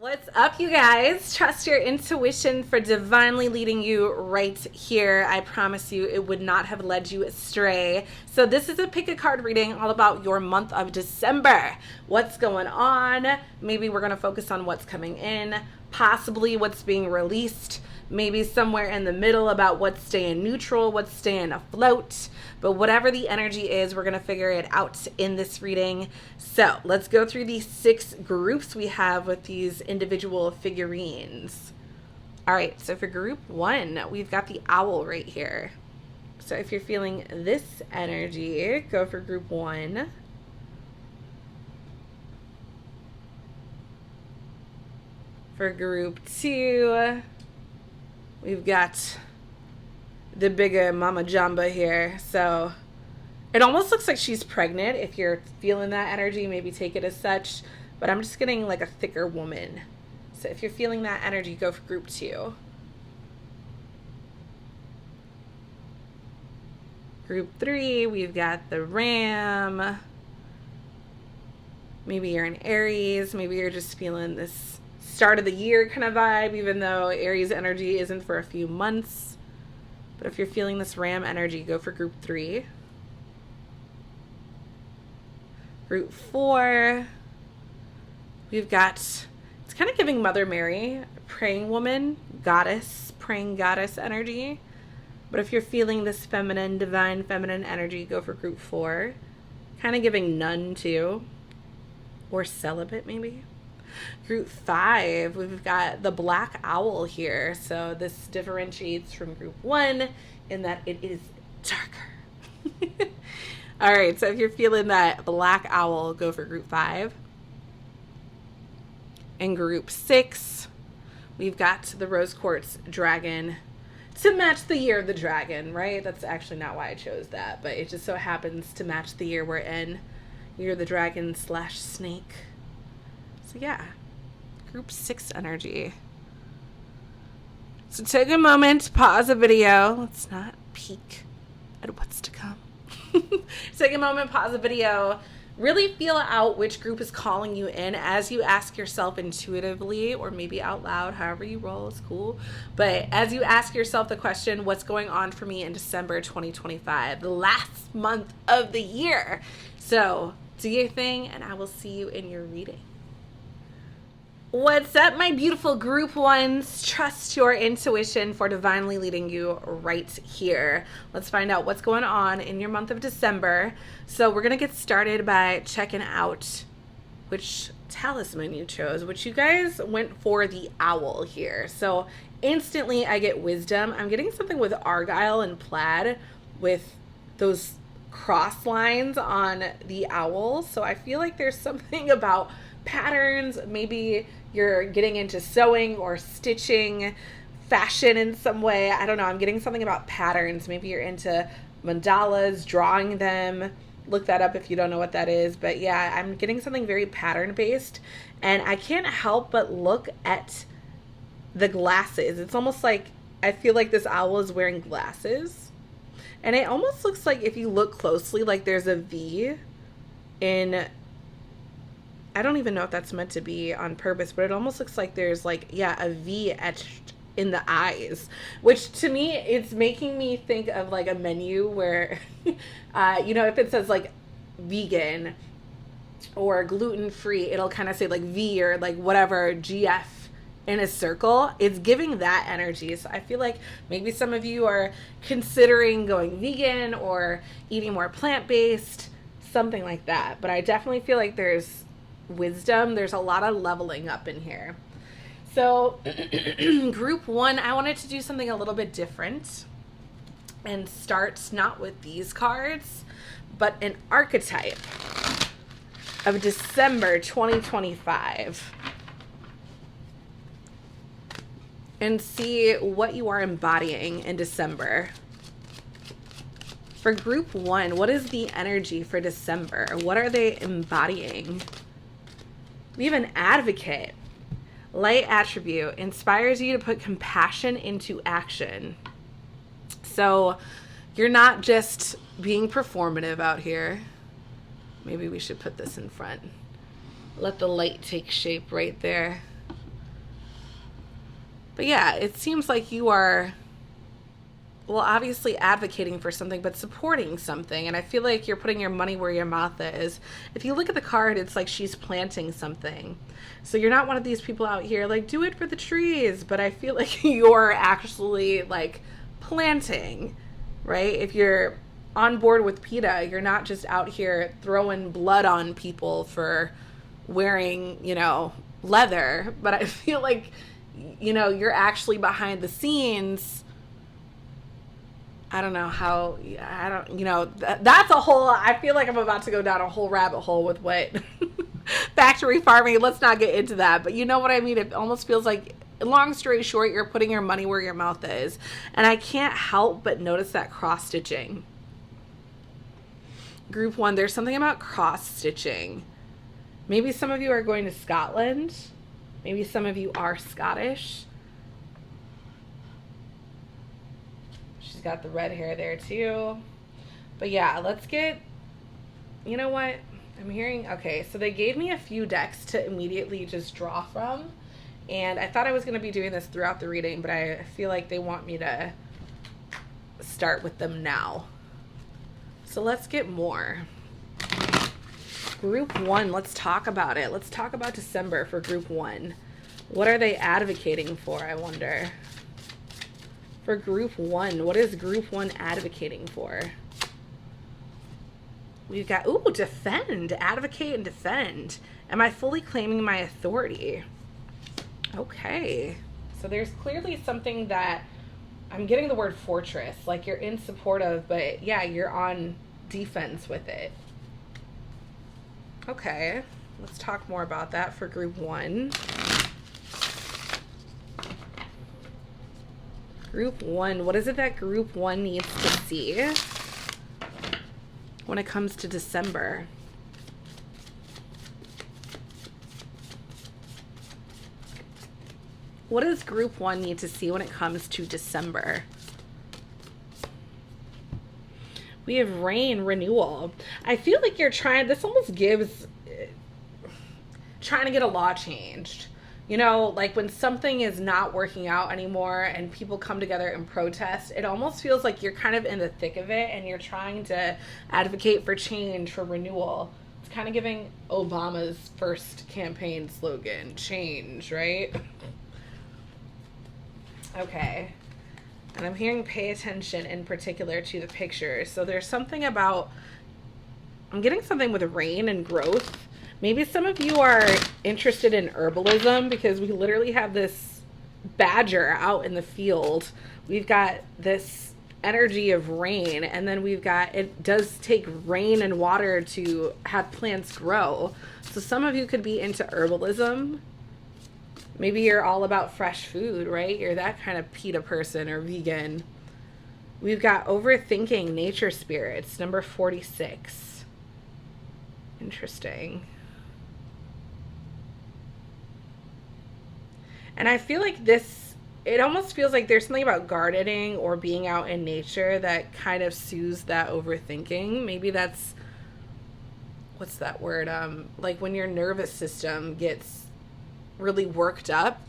What's up, you guys? Trust your intuition for divinely leading you right here. I promise you it would not have led you astray. So this is a pick a card reading all about your month of December. What's going on? Maybe we're going to focus on what's coming in, possibly what's being released, maybe somewhere in the middle about what's staying neutral, what's staying afloat. But whatever the energy is, we're going to figure it out in this reading. So let's go through these 6 groups we have with these individual figurines. All right, so for group 1, we've got the owl right here. So if you're feeling this energy, go for group 1. For group 2, we've got the bigger Mama Jamba here. So it almost looks like she's pregnant. If you're feeling that energy, maybe take it as such. But I'm just getting like a thicker woman. So if you're feeling that energy, go for group 2. Group 3, we've got the ram. Maybe you're an Aries. Maybe you're just feeling this start of the year kind of vibe, even though Aries energy isn't for a few months. But if you're feeling this ram energy, go for group 3. Group 4, we've got, it's kind of giving Mother Mary, praying woman, goddess, praying goddess energy. But if you're feeling this feminine, divine feminine energy, go for group 4. Kind of giving nun too, or celibate maybe. Group 5, we've got the black owl here. So this differentiates from group 1 in that it is darker. All right, so if you're feeling that black owl, go for group 5. In group 6, we've got the rose quartz dragon to match the year of the dragon, right? That's actually not why I chose that, but it just so happens to match the year we're in. Year of the dragon / snake. So yeah, group 6 energy. So take a moment, pause the video. Let's not peek at what's to come. Take a moment, pause the video. Really feel out which group is calling you in as you ask yourself intuitively, or maybe out loud, however you roll is cool. But as you ask yourself the question, what's going on for me in December 2025, the last month of the year? So do your thing, and I will see you in your reading. What's up, my beautiful group 1s? Trust your intuition for divinely leading you right here. Let's find out what's going on in your month of December. So we're going to get started by checking out which talisman you chose, which you guys went for the owl here. So instantly I get wisdom. I'm getting something with argyle and plaid with those cross lines on the owl. So I feel like there's something about patterns. Maybe you're getting into sewing or stitching, fashion in some way. I don't know. I'm getting something about patterns. Maybe you're into mandalas, drawing them. Look that up if you don't know what that is. But yeah, I'm getting something very pattern based. And I can't help but look at the glasses. It's almost like I feel like this owl is wearing glasses. And it almost looks like, if you look closely, like there's a V in, I don't even know if that's meant to be on purpose, but it almost looks like there's like, yeah, a V etched in the eyes, which to me, it's making me think of like a menu where, if it says like vegan or gluten-free, it'll kind of say like V or like whatever, GF in a circle. It's giving that energy. So I feel like maybe some of you are considering going vegan or eating more plant-based, something like that. But I definitely feel like there's wisdom. There's a lot of leveling up in here. So group 1, I wanted to do something a little bit different and start not with these cards, but an archetype of December 2025 and see what you are embodying in December. For group 1, what is the energy for December? What are they embodying? We have an advocate. Light attribute inspires you to put compassion into action. So you're not just being performative out here. Maybe we should put this in front. Let the light take shape right there. But yeah, it seems like you are, well, obviously advocating for something, but supporting something. And I feel like you're putting your money where your mouth is. If you look at the card, it's like she's planting something. So you're not one of these people out here like, do it for the trees. But I feel like you're actually like planting, right? If you're on board with PETA, you're not just out here throwing blood on people for wearing, leather. But I feel like, you're actually behind the scenes. I don't know how, that's a whole, I feel like I'm about to go down a whole rabbit hole with what factory farming. Let's not get into that. But you know what I mean? It almost feels like, long story short, you're putting your money where your mouth is. And I can't help but notice that cross stitching. Group 1, there's something about cross stitching. Maybe some of you are going to Scotland. Maybe some of you are Scottish. She's got the red hair there too. But yeah, let's get, you know what? I'm hearing, okay, so they gave me a few decks to immediately just draw from. And I thought I was going to be doing this throughout the reading, but I feel like they want me to start with them now. So let's get more. Group 1, let's talk about it. Let's talk about December for Group 1. What are they advocating for, I wonder? For Group 1, what is Group 1 advocating for? We've got, ooh, defend, advocate and defend. Am I fully claiming my authority? Okay. So there's clearly something that, I'm getting the word fortress, like you're in support of, but yeah, you're on defense with it. Okay, let's talk more about that for Group 1. Group 1, what is it that Group 1 needs to see when it comes to December? What does Group 1 need to see when it comes to December? We have rain, renewal. I feel like you're trying, this almost gives, trying to get a law changed. Like when something is not working out anymore and people come together and protest, it almost feels like you're kind of in the thick of it and you're trying to advocate for change, for renewal. It's kind of giving Obama's first campaign slogan, change, right? Okay. And I'm hearing pay attention in particular to the pictures. So there's something about, I'm getting something with rain and growth. Maybe some of you are interested in herbalism because we literally have this badger out in the field. We've got this energy of rain, and then we've got, it does take rain and water to have plants grow. So some of you could be into herbalism. Maybe you're all about fresh food, right? You're that kind of PETA person or vegan. We've got overthinking, nature spirits, number 46. Interesting. And I feel like this, it almost feels like there's something about gardening or being out in nature that kind of soothes that overthinking. Maybe that's, what's that word? Like when your nervous system gets really worked up,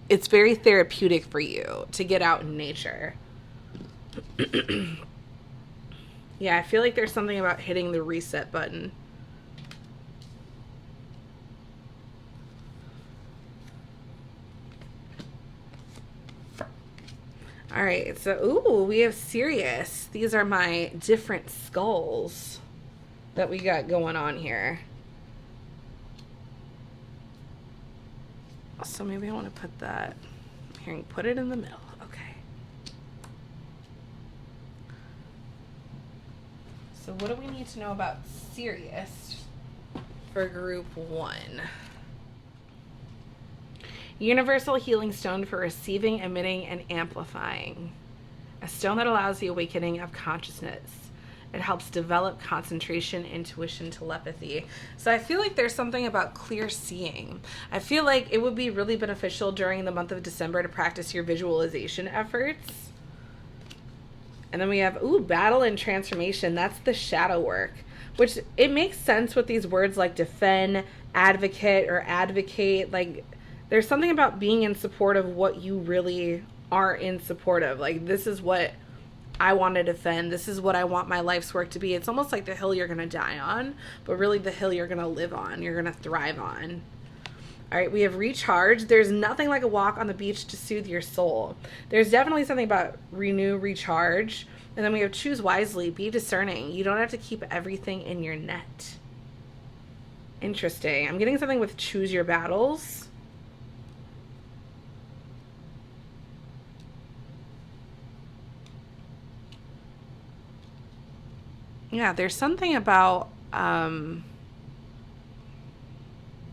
it's very therapeutic for you to get out in nature. Yeah, I feel like there's something about hitting the reset button. All right, so, ooh, we have Sirius. These are my different skulls that we got going on here. So maybe I want to put that here and put it in the middle. Okay. So what do we need to know about Sirius for Group 1? Universal healing stone for receiving, emitting, and amplifying. A stone that allows the awakening of consciousness. It helps develop concentration, intuition, telepathy. So I feel like there's something about clear seeing. I feel like it would be really beneficial during the month of December to practice your visualization efforts. And then we have, ooh, battle and transformation. That's the shadow work, which it makes sense with these words like defend, advocate, or advocate. Like There's something about being in support of what you really are in support of. Like, this is what I want to defend. This is what I want my life's work to be. It's almost like the hill you're going to die on, but really the hill you're going to live on, you're going to thrive on. All right, we have recharge. There's nothing like a walk on the beach to soothe your soul. There's definitely something about renew, recharge. And then we have choose wisely, be discerning. You don't have to keep everything in your net. Interesting. I'm getting something with choose your battles. Yeah, there's something about, I'm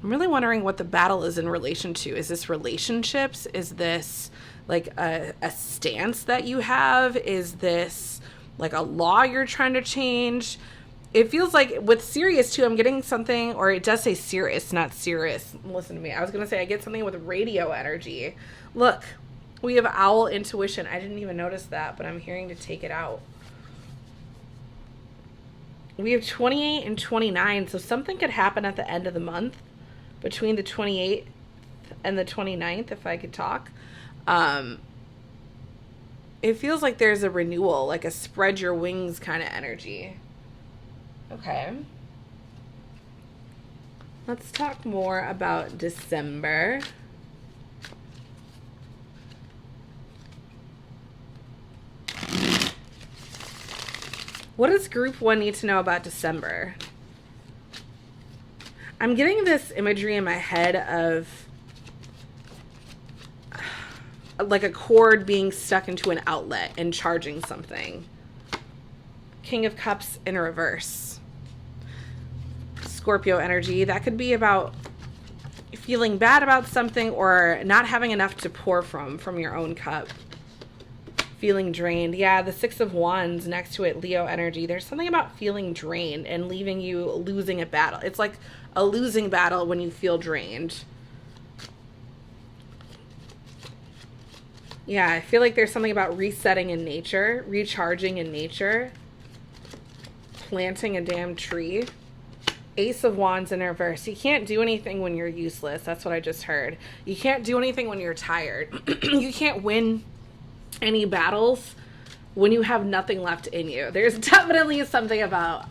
really wondering what the battle is in relation to. Is this relationships? Is this like a stance that you have? Is this like a law you're trying to change? It feels like with Sirius too, I'm getting something, or it does say Sirius, not Sirius. Listen to me. I was going to say I get something with radio energy. Look, we have owl intuition. I didn't even notice that, but I'm hearing to take it out. We have 28 and 29, so something could happen at the end of the month between the 28th and the 29th, if I could talk. It feels like there's a renewal, like a spread your wings kind of energy. Okay. Let's talk more about December. What does group 1 need to know about December? I'm getting this imagery in my head of like a cord being stuck into an outlet and charging something. King of Cups in reverse. Scorpio energy. That could be about feeling bad about something or not having enough to pour from your own cup. Feeling drained. Yeah, the Six of Wands next to it, Leo energy. There's something about feeling drained and leaving you losing a battle. It's like a losing battle when you feel drained. Yeah, I feel like there's something about resetting in nature, recharging in nature, planting a damn tree. Ace of Wands in reverse. You can't do anything when you're useless. That's what I just heard. You can't do anything when you're tired. You can't win any battles when you have nothing left in you. There's definitely something about,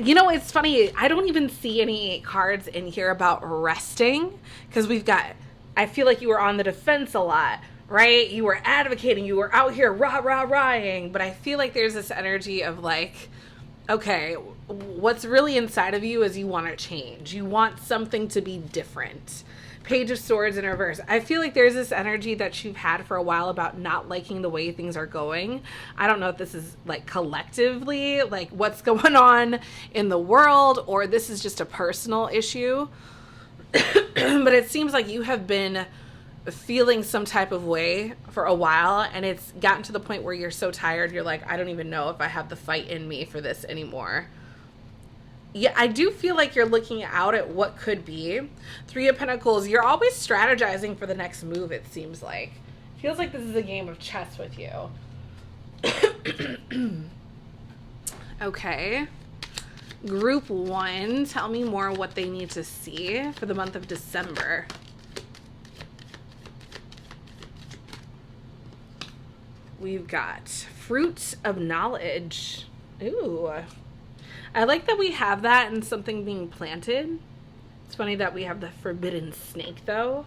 you know, it's funny. I don't even see any cards in here about resting because we've got, I feel like you were on the defense a lot, right? You were advocating, you were out here rah-rah-rahing, but I feel like there's this energy of like, okay, what's really inside of you is you want to change. You want something to be different. Page of Swords in reverse. I feel like there's this energy that you've had for a while about not liking the way things are going. I don't know if this is like collectively, like what's going on in the world, or this is just a personal issue. But it seems like you have been feeling some type of way for a while, and it's gotten to the point where you're so tired, you're like, I don't even know if I have the fight in me for this anymore. Yeah, I do feel like you're looking out at what could be. Three of Pentacles, you're always strategizing for the next move, it seems like. Feels like this is a game of chess with you. Okay. Group 1, tell me more what they need to see for the month of December. We've got Fruit of Knowledge. Ooh. I like that we have that and something being planted. It's funny that we have the Forbidden Snake, though.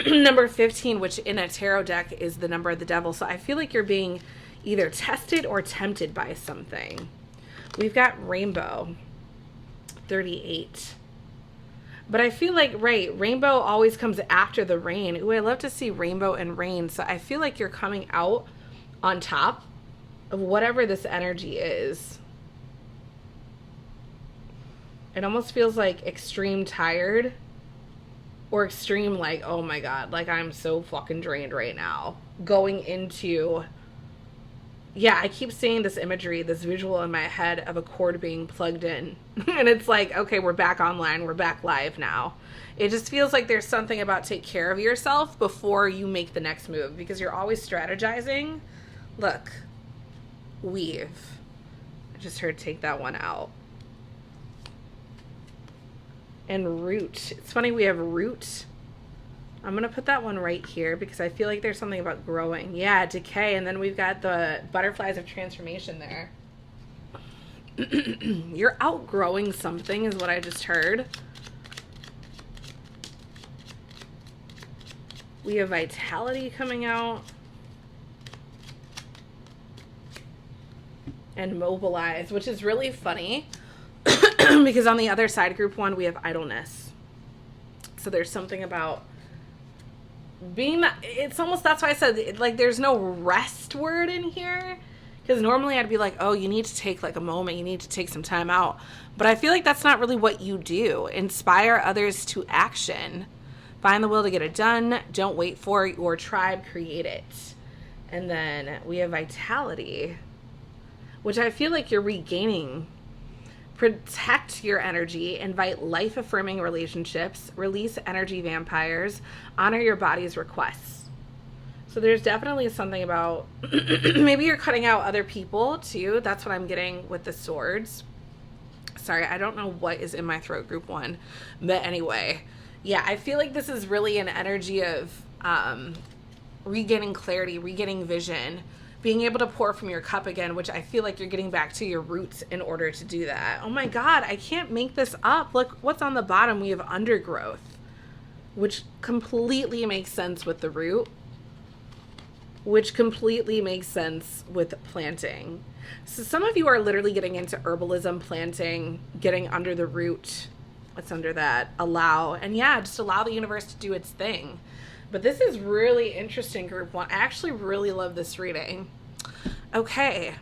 Number 15, which in a tarot deck is the number of the devil. So I feel like you're being either tested or tempted by something. We've got Rainbow, 38. But I feel like, right, rainbow always comes after the rain. Ooh, I love to see rainbow and rain. So I feel like you're coming out on top of whatever this energy is. It almost feels like extreme tired or extreme like, oh my God, like I'm so fucking drained right now. Going into, yeah, I keep seeing this imagery, this visual in my head of a cord being plugged in. And it's like, okay, we're back online. We're back live now. It just feels like there's something about take care of yourself before you make the next move because you're always strategizing. Look. Weave. I just heard take that one out. and root. It's funny we have root. I'm going to put that one right here because I feel like there's something about growing. Yeah, decay. And then we've got the butterflies of transformation there. You're outgrowing something is what I just heard. We have vitality coming out. And mobilize, which is really funny because on the other side, group 1, we have idleness. So there's something about being that, it's almost, that's why I said, like, there's no rest word in here. Because normally I'd be like, oh, you need to take like a moment. You need to take some time out. But I feel like that's not really what you do. Inspire others to action. Find the will to get it done. Don't wait for your tribe. Create it. And then we have vitality, which I feel like you're regaining. Protect your energy. Invite life-affirming relationships. Release energy vampires. Honor your body's requests. So there's definitely something about maybe you're cutting out other people too. That's what I'm getting with the swords. Sorry, I don't know what is in my throat, group 1. But anyway, yeah, I feel like this is really an energy of regaining clarity, regaining vision, being able to pour from your cup again, which I feel like you're getting back to your roots in order to do that. Oh my God, I can't make this up. Look what's on the bottom. We have undergrowth, which completely makes sense with the root. Which completely makes sense with planting. So some of you are literally getting into herbalism, planting, getting under the root. What's under that? Allow. And yeah, just allow the universe to do its thing. But this is really interesting, group 1. I actually really love this reading. Okay.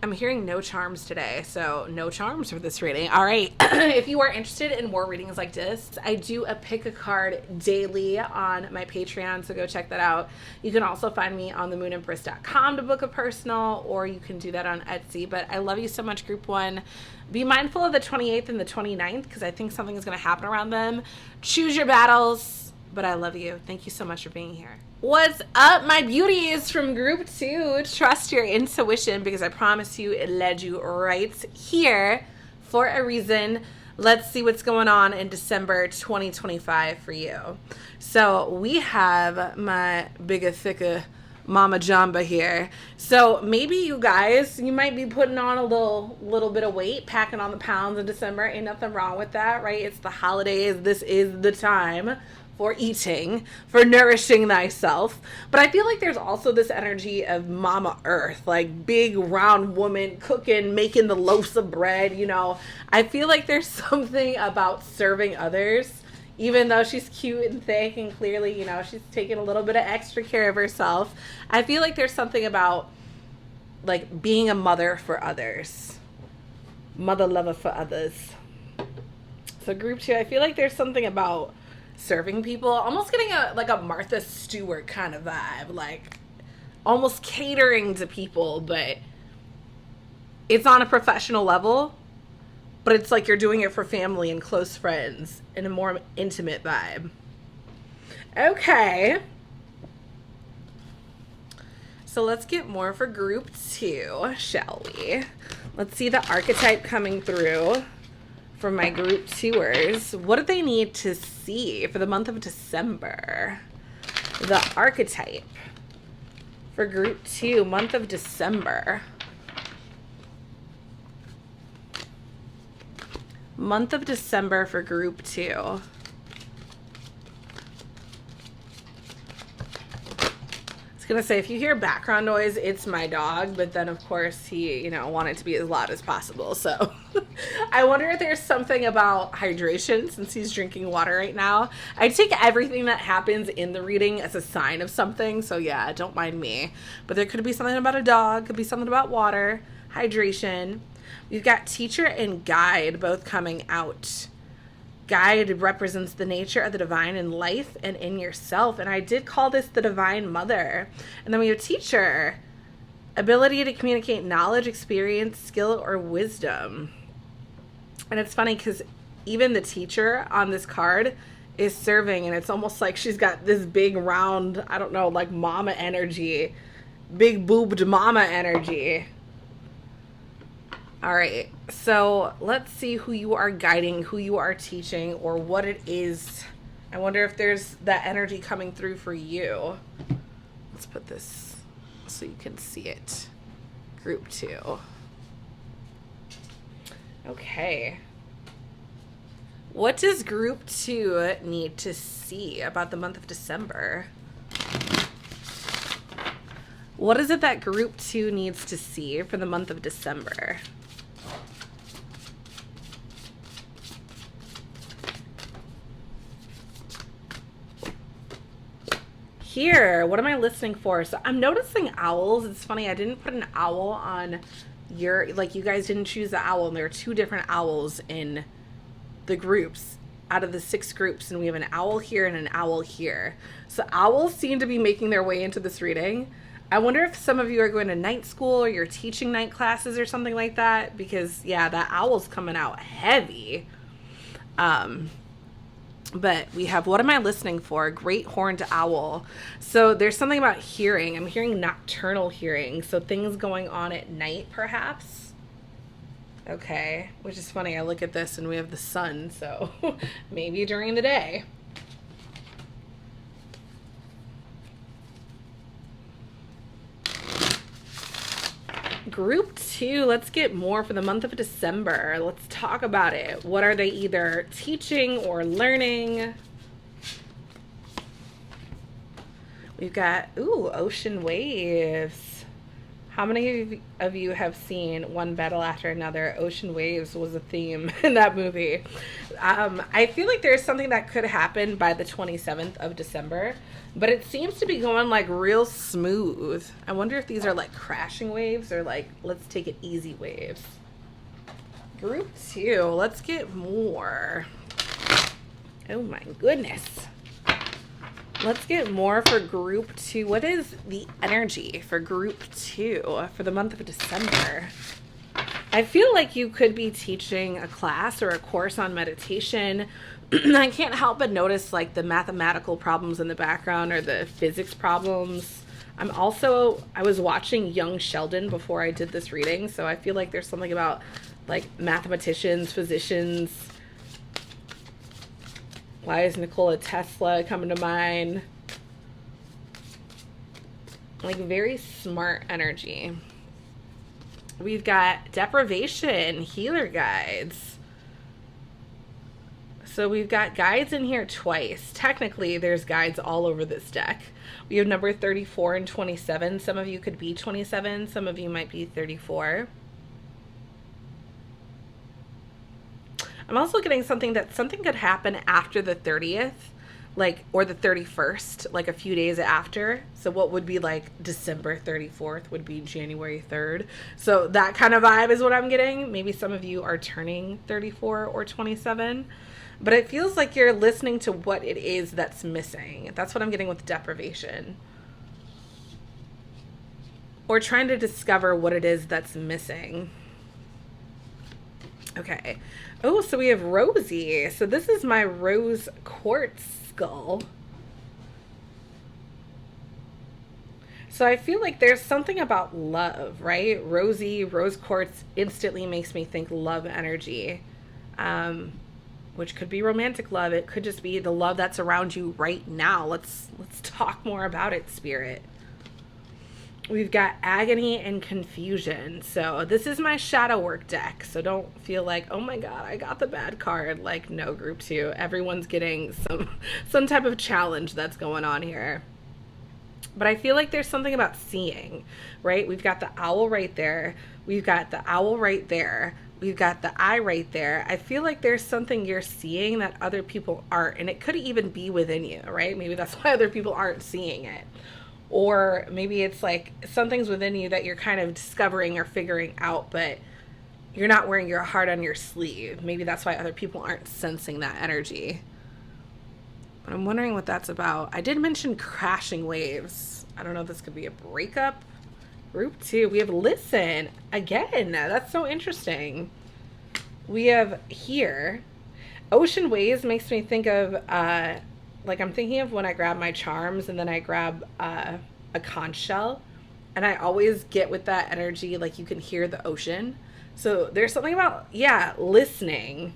I'm hearing no charms today, so no charms for this reading. All right. If you are interested in more readings like this, I do a pick a card daily on my Patreon, so go check that out. You can also find me on the moonempress.com to book a personal, or you can do that on Etsy. But I love you so much, group 1. Be mindful of the 28th and the 29th because I think something is going to happen around them. Choose your battles, but I love you. Thank you so much for being here. What's up, my beauties from group 2? Trust your intuition because I promise you it led you right here for a reason. Let's see what's going on in December 2025 for you. So we have my bigger, thicker Mama Jamba here. So maybe you guys, you might be putting on a little bit of weight, packing on the pounds in December. Ain't nothing wrong with that, right? It's the holidays. This is the time for eating, for nourishing thyself. But I feel like there's also this energy of Mama Earth, like big round woman cooking, making the loaves of bread, you know. I feel like there's something about serving others, even though she's cute and thick and clearly, you know, she's taking a little bit of extra care of herself. I feel like there's something about like being a mother for others, mother lover for others. So group 2, I feel like there's something about serving people, almost getting a Martha Stewart kind of vibe, like almost catering to people, but it's on a professional level, but it's like you're doing it for family and close friends in a more intimate vibe. Okay, so let's get more for group 2, shall we? Let's see the archetype coming through for my group 2ers. What do they need to see for the month of December? The archetype for group 2, month of December. Month of December for group 2. I was gonna say, if you hear background noise, it's my dog, but then of course he, you know, wanted to be as loud as possible. So I wonder if there's something about hydration since he's drinking water right now. I take everything that happens in the reading as a sign of something. So yeah, don't mind me, but there could be something about a dog, could be something about water, hydration. We've got teacher and guide both coming out. Guide represents the nature of the divine in life and in yourself. And I did call this the divine mother. And then we have teacher, ability to communicate knowledge, experience, skill, or wisdom. And it's funny because even the teacher on this card is serving, and it's almost like she's got this big round, I don't know, like mama energy, big boobed mama energy. All right, so let's see who you are guiding, who you are teaching, or what it is. I wonder if there's that energy coming through for you. Let's put this so you can see it. Group 2. Okay. What does group 2 need to see about the month of December? What is it that group 2 needs to see for the month of December? Here, what am I listening for? So I'm noticing owls. It's funny, I didn't put an owl on your, like, you guys didn't choose the owl, and there are 2 different owls in the groups out of the 6 groups, and we have an owl here and an owl here. So owls seem to be making their way into this reading. I wonder if some of you are going to night school or you're teaching night classes or something like that, because yeah, that owl's coming out heavy. But we have, what am I listening for? Great horned owl. So there's something about hearing. I'm hearing nocturnal hearing. So things going on at night, perhaps. Okay, which is funny. I look at this and we have the sun, so maybe during the day. Group 2, let's get more for the month of December. Let's talk about it. What are they either teaching or learning? We've got, ooh, ocean waves. How many of you have seen One Battle After Another? Ocean waves was a theme in that movie. I feel like there's something that could happen by the 27th of December, but it seems to be going like real smooth. I wonder if these are like crashing waves or like let's take it easy waves. Group 2, let's get more. Oh my goodness. Let's get more for group 2. What is the energy for group 2 for the month of December? I feel like you could be teaching a class or a course on meditation. I can't help but notice like the mathematical problems in the background or the physics problems. I was watching Young Sheldon before I did this reading, so I feel like there's something about like mathematicians, physicians. Why is Nikola Tesla coming to mind? Like very smart energy. We've got deprivation, healer guides. So we've got guides in here twice. Technically, there's guides all over this deck. We have number 34 and 27. Some of you could be 27. Some of you might be 34. I'm also getting something could happen after the 30th, like, or the 31st, like a few days after. So what would be like December 34th would be January 3rd. So that kind of vibe is what I'm getting. Maybe some of you are turning 34 or 27, but it feels like you're listening to what it is that's missing. That's what I'm getting with deprivation. Or trying to discover what it is that's missing. Okay. Oh, so we have Rosie. So this is my rose quartz skull. So I feel like there's something about love, right? Rosie, rose quartz instantly makes me think love energy, which could be romantic love. It could just be the love that's around you right now. Let's talk more about it, Spirit. We've got agony and confusion. So this is my shadow work deck. So don't feel like, oh my God, I got the bad card. Like, no, group 2. Everyone's getting some type of challenge that's going on here. But I feel like there's something about seeing, right? We've got the owl right there. We've got the owl right there. We've got the eye right there. I feel like there's something you're seeing that other people aren't. And it could even be within you, right? Maybe that's why other people aren't seeing it. Or maybe it's like something's within you that you're kind of discovering or figuring out, but you're not wearing your heart on your sleeve. Maybe that's why other people aren't sensing that energy. But I'm wondering what that's about. I did mention crashing waves. I don't know if this could be a breakup. Group 2, we have listen. Again, that's so interesting. We have here, ocean waves makes me think of, like I'm thinking of when I grab my charms and then I grab a conch shell, and I always get with that energy, like you can hear the ocean. So there's something about, yeah, listening.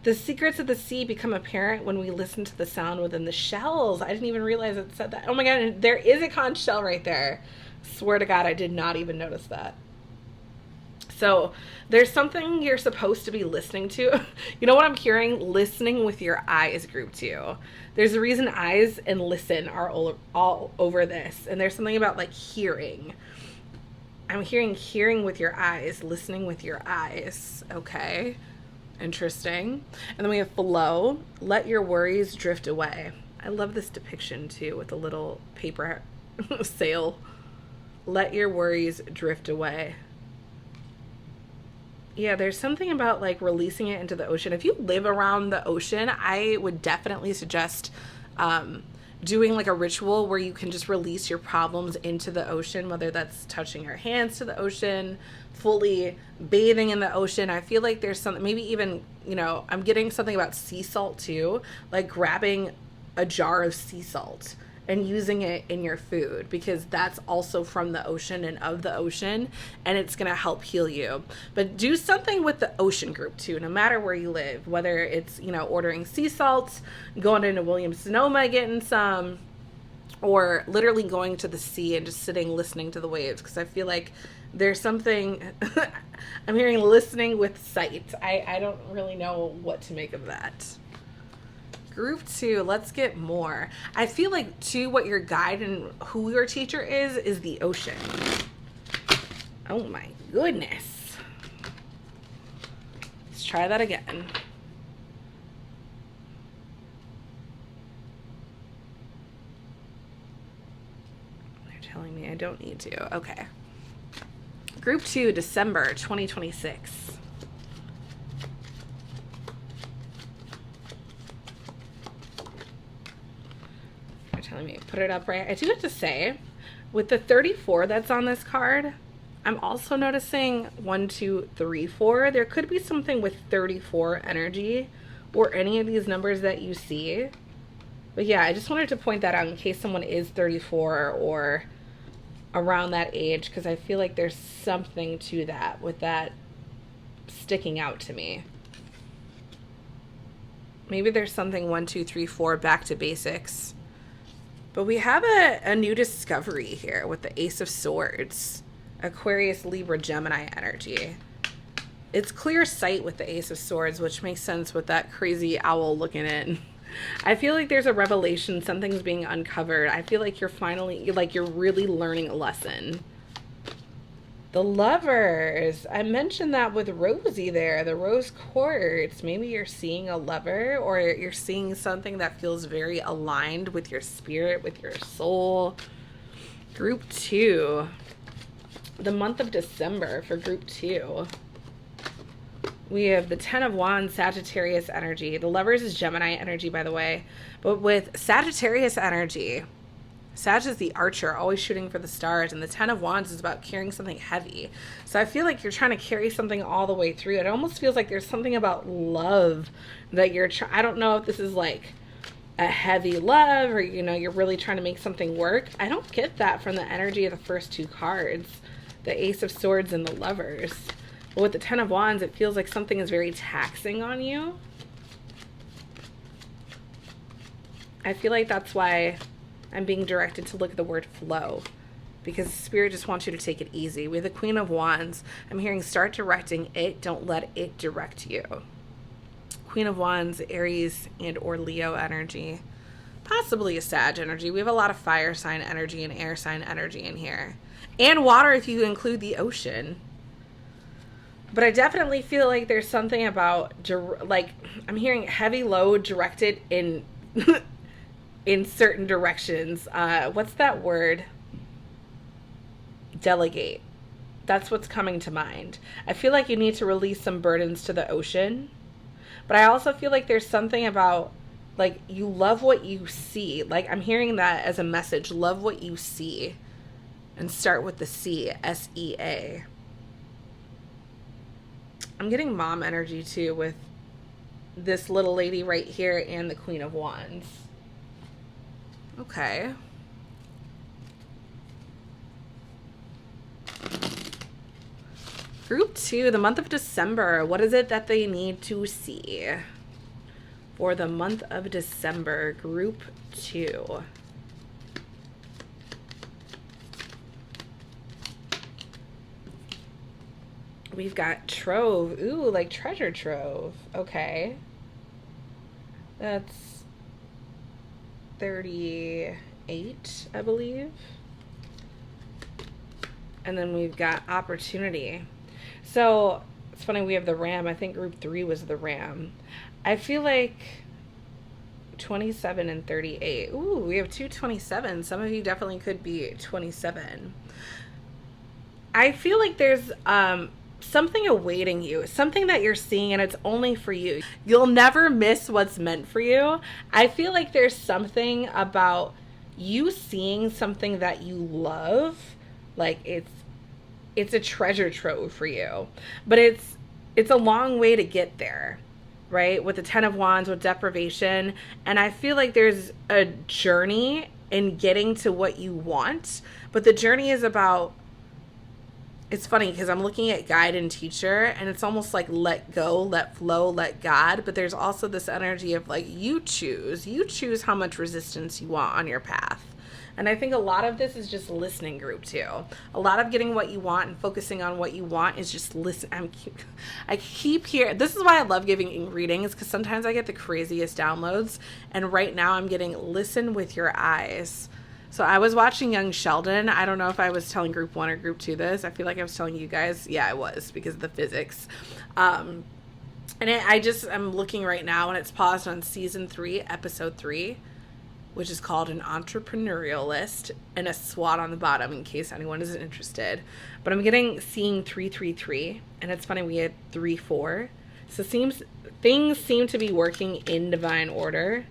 The secrets of the sea become apparent when we listen to the sound within the shells. I didn't even realize it said that. Oh my God, and there is a conch shell right there. Swear to God, I did not even notice that. So there's something you're supposed to be listening to. You know what I'm hearing? Listening with your eyes, group 2. There's a reason eyes and listen are all over this. And there's something about like hearing. I'm hearing with your eyes, listening with your eyes. Okay. Interesting. And then we have flow. Let your worries drift away. I love this depiction too with a little paper sail. Let your worries drift away. Yeah, there's something about like releasing it into the ocean. If you live around the ocean, I would definitely suggest doing like a ritual where you can just release your problems into the ocean, whether that's touching your hands to the ocean, fully bathing in the ocean. I feel like there's something, maybe even, you know, I'm getting something about sea salt too, like grabbing a jar of sea salt and using it in your food, because that's also from the ocean and of the ocean, and it's going to help heal you. But do something with the ocean, group 2, no matter where you live, whether it's, you know, ordering sea salts, going into Williams-Sonoma, getting some, or literally going to the sea and just sitting listening to the waves, because I feel like there's something I'm hearing listening with sight. I don't really know what to make of that. Group 2, let's get more. I feel like too, what your guide and who your teacher is the ocean. Oh my goodness. Let's try that again. They're telling me I don't need to. Okay. Group 2, December 2026. Telling me put it up right. I do have to say, with the 34 that's on this card, I'm also noticing 1, 2, 3, 4. There could be something with 34 energy or any of these numbers that you see. But yeah, I just wanted to point that out in case someone is 34 or around that age, because I feel like there's something to that with that sticking out to me. Maybe there's something 1, 2, 3, 4 back to basics. But we have a new discovery here with the Ace of Swords, Aquarius, Libra, Gemini energy. It's clear sight with the Ace of Swords, which makes sense with that crazy owl looking in. I feel like there's a revelation, something's being uncovered. I feel like you're really learning a lesson. The Lovers. I mentioned that with Rosie there, the rose quartz. Maybe you're seeing a lover, or you're seeing something that feels very aligned with your spirit, with your soul. Group 2. The month of December for group 2. We have the 10 of Wands, Sagittarius energy. The Lovers is Gemini energy, by the way. But with Sagittarius energy, Sag is the archer, always shooting for the stars, and the 10 of Wands is about carrying something heavy. So I feel like you're trying to carry something all the way through. It almost feels like there's something about love that you're I don't know if this is like a heavy love, or, you know, you're really trying to make something work. I don't get that from the energy of the first 2 cards, the Ace of Swords and the Lovers. But with the 10 of Wands, it feels like something is very taxing on you. I feel like that's why I'm being directed to look at the word flow, because Spirit just wants you to take it easy. With the Queen of Wands, I'm hearing start directing it. Don't let it direct you. Queen of Wands, Aries and or Leo energy. Possibly a Sag energy. We have a lot of fire sign energy and air sign energy in here. And water if you include the ocean. But I definitely feel like there's something about, like, I'm hearing heavy load directed in in certain directions. What's that word? Delegate. That's what's coming to mind. I feel like you need to release some burdens to the ocean. But I also feel like there's something about, like, you love what you see. Like, I'm hearing that as a message. Love what you see. And start with the C, S-E-A. I'm getting mom energy too with this little lady right here and the Queen of Wands. Okay. Group 2, the month of December. What is it that they need to see for the month of December? Group 2. We've got trove. Ooh, like treasure trove. Okay. That's 38, I believe. And then we've got opportunity. So it's funny, we have the ram. I think group 3 was the ram. I feel like 27 and 38. Ooh, we have 227. Some of you definitely could be 27. I feel like there's something awaiting you, something that you're seeing, and it's only for you. You'll never miss what's meant for you. I feel like there's something about you seeing something that you love, like it's a treasure trove for you, but it's a long way to get there, right? With the 10 of Wands, with deprivation, and I feel like there's a journey in getting to what you want, but the journey is about, it's funny because I'm looking at guide and teacher, and it's almost like let go, let flow, let God. But there's also this energy of like, you choose how much resistance you want on your path. And I think a lot of this is just listening, group 2. A lot of getting what you want and focusing on what you want is just listen. I keep hearing, this is why I love giving readings, because sometimes I get the craziest downloads. And right now I'm getting listen with your eyes. So I was watching Young Sheldon. I don't know if I was telling group 1 or group 2 this. I feel like I was telling you guys. Yeah, I was, because of the physics. And I'm looking right now, and it's paused on season 3, episode 3, which is called An Entrepreneurial List, and a SWAT on the bottom in case anyone is interested. But I'm seeing 333, and it's funny, we had 3-4. So things seem to be working in divine order.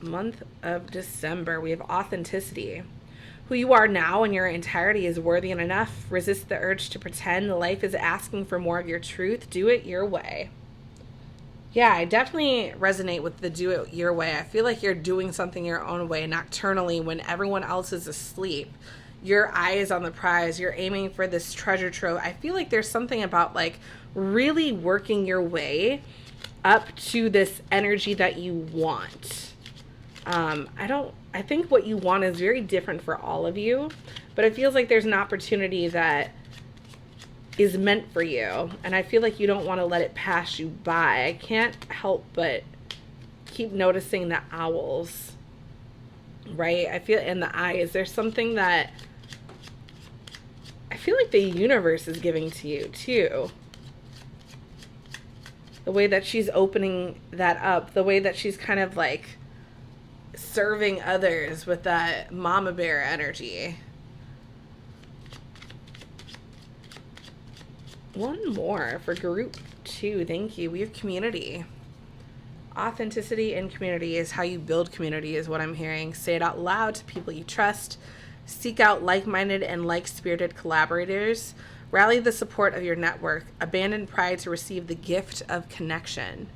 Month of December, we have authenticity. Who you are now in your entirety is worthy and enough. Resist the urge to pretend. Life is asking for more of your truth. Do it your way. Yeah, I definitely resonate with the do it your way. I feel like you're doing something your own way nocturnally when everyone else is asleep. Your eye is on the prize. You're aiming for this treasure trove. I feel like there's something about like really working your way up to this energy that you want. I think what you want is very different for all of you, but it feels like there's an opportunity that is meant for you, and I feel like you don't want to let it pass you by. I can't help but keep noticing the owls, right? I feel in the eyes, there's something that I feel like the universe is giving to you too. The way that she's opening that up, the way that she's kind of like serving others with that mama bear energy. One more for group 2. Thank you. We have community. Authenticity and community is how you build community, is what I'm hearing. Say it out loud to people you trust. Seek out like-minded and like-spirited collaborators. Rally the support of your network. Abandon pride to receive the gift of connection.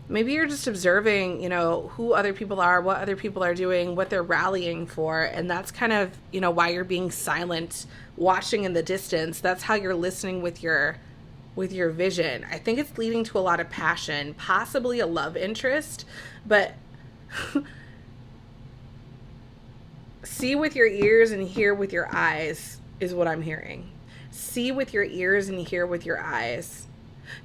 Maybe you're just observing, who other people are, what other people are doing, what they're rallying for. And that's kind of, why you're being silent, watching in the distance. That's how you're listening with your vision. I think it's leading to a lot of passion, possibly a love interest, but see with your ears and hear with your eyes is what I'm hearing. See with your ears and hear with your eyes.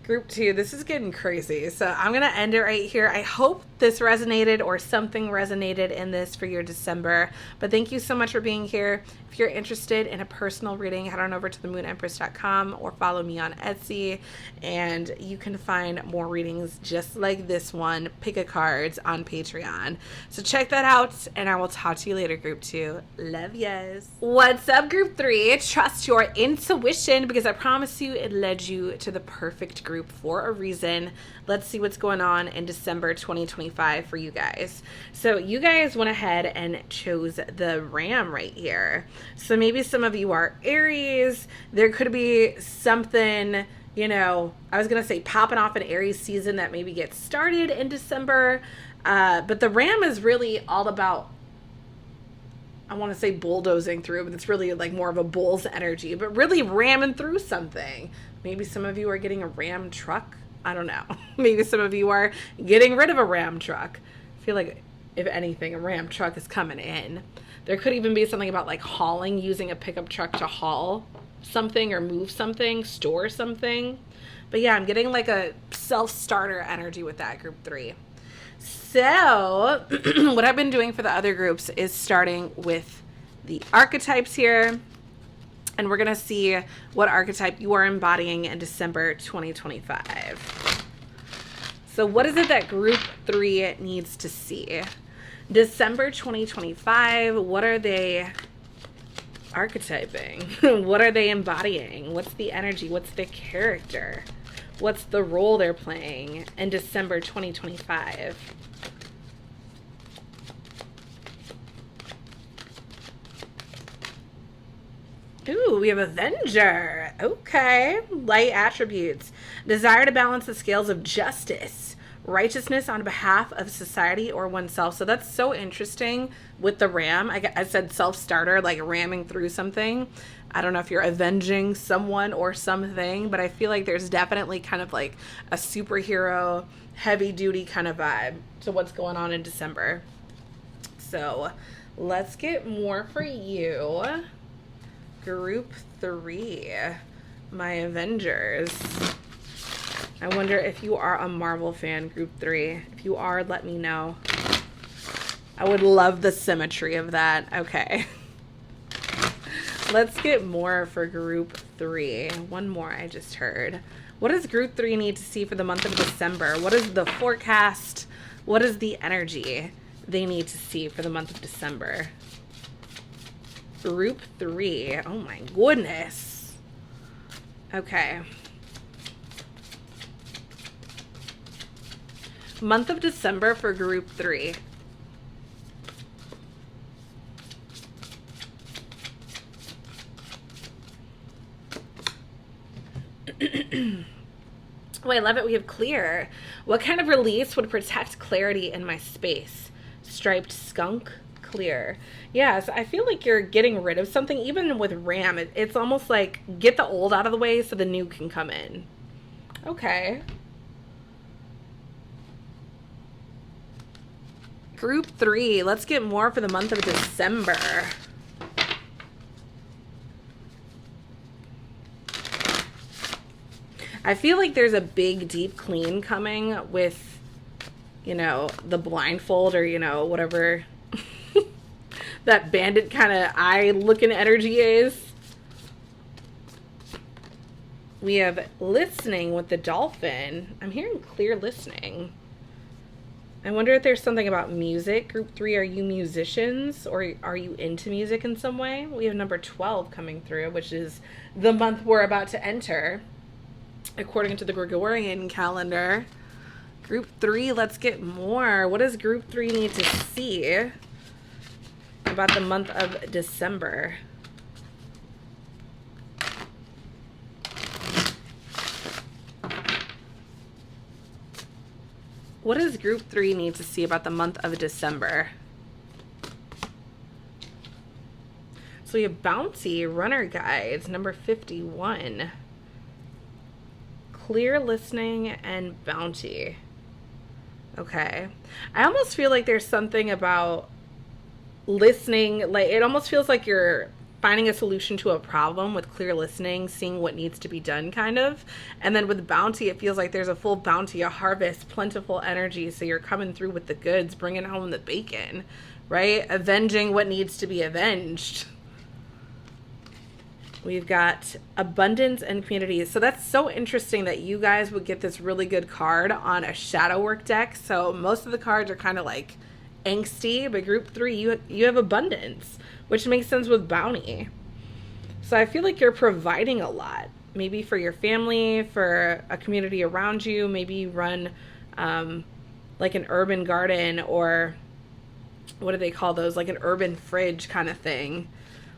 Group 2, this is getting crazy. So I'm going to end it right here. I hope this resonated or something resonated in this for your December. But thank you so much for being here. If you're interested in a personal reading, head on over to themoonempress.com or follow me on Etsy. And you can find more readings just like this one, pick a cards, on Patreon. So check that out, and I will talk to you later, Group 2. Love yas. What's up, Group 3? Trust your intuition, because I promise you it led you to the perfect group for a reason. Let's see what's going on in December 2025 for you guys. So you guys went ahead and chose the Ram right here. So maybe some of you are Aries. There could be something, I was going to say popping off an Aries season that maybe gets started in December. But the Ram is really all about I want to say bulldozing through, but it's really like more of a bull's energy, but really ramming through something. Maybe some of you are getting a Ram truck. I don't know. Maybe some of you are getting rid of a Ram truck. I feel like, if anything, a Ram truck is coming in. There could even be something about like hauling, using a pickup truck to haul something or move something, store something. But yeah, I'm getting like a self-starter energy with that group 3. So what I've been doing for the other groups is starting with the archetypes here. And we're going to see what archetype you are embodying in December 2025. So what is it that group 3 needs to see? December 2025, what are they archetyping? What are they embodying? What's the energy? What's the character? What's the role they're playing in December 2025? Ooh, we have Avenger. Okay. Light attributes. Desire to balance the scales of justice. Righteousness on behalf of society or oneself. So that's so interesting with the ram. I said self-starter, like ramming through something. I don't know if you're avenging someone or something, but I feel like there's definitely kind of like a superhero, heavy-duty kind of vibe to what's going on in December. So let's get more for you. Group 3, my Avengers. I wonder if you are a Marvel fan, group 3. If you are, let me know. I would love the symmetry of that. Okay. Let's get more for group 3. One more I just heard. What does group 3 need to see for the month of December? What is the forecast? What is the energy they need to see for the month of December? Group 3. Oh my goodness. Okay. Month of December for group 3. Oh, I love it. We have clear. What kind of release would protect clarity in my space? Striped skunk. Clear. Yes, I feel like you're getting rid of something. Even with ram, it's almost like get the old out of the way so the new can come in. Okay. Group 3. Let's get more for the month of December. I feel like there's a big deep clean coming with, you know, the blindfold or, you know, whatever that bandit kind of eye looking energy is. We have listening with the dolphin. I'm hearing clear listening. I wonder if there's something about music. Group 3, are you musicians or are you into music in some way? We have number 12 coming through, which is the month we're about to enter, according to the Gregorian calendar. Group 3, let's get more. What does group 3 need to see about the month of December? What does group 3 need to see about the month of December? So we have Bounty, Runner Guides, number 51. Clear listening and Bounty. Okay. I almost feel like there's something about listening, like it almost feels like you're finding a solution to a problem with clear listening, seeing what needs to be done kind of. And then with Bounty, it feels like there's a full bounty, a harvest, plentiful energy. So you're coming through with the goods, bringing home the bacon, right? Avenging what needs to be avenged. We've got abundance and community. So that's so interesting that you guys would get this really good card on a shadow work deck. So most of the cards are kind of like angsty, but group 3, you have abundance, which makes sense with Bounty. So I feel like you're providing a lot, maybe for your family, for a community around you. Maybe you run like an urban garden, or what do they call those? Like an urban fridge kind of thing.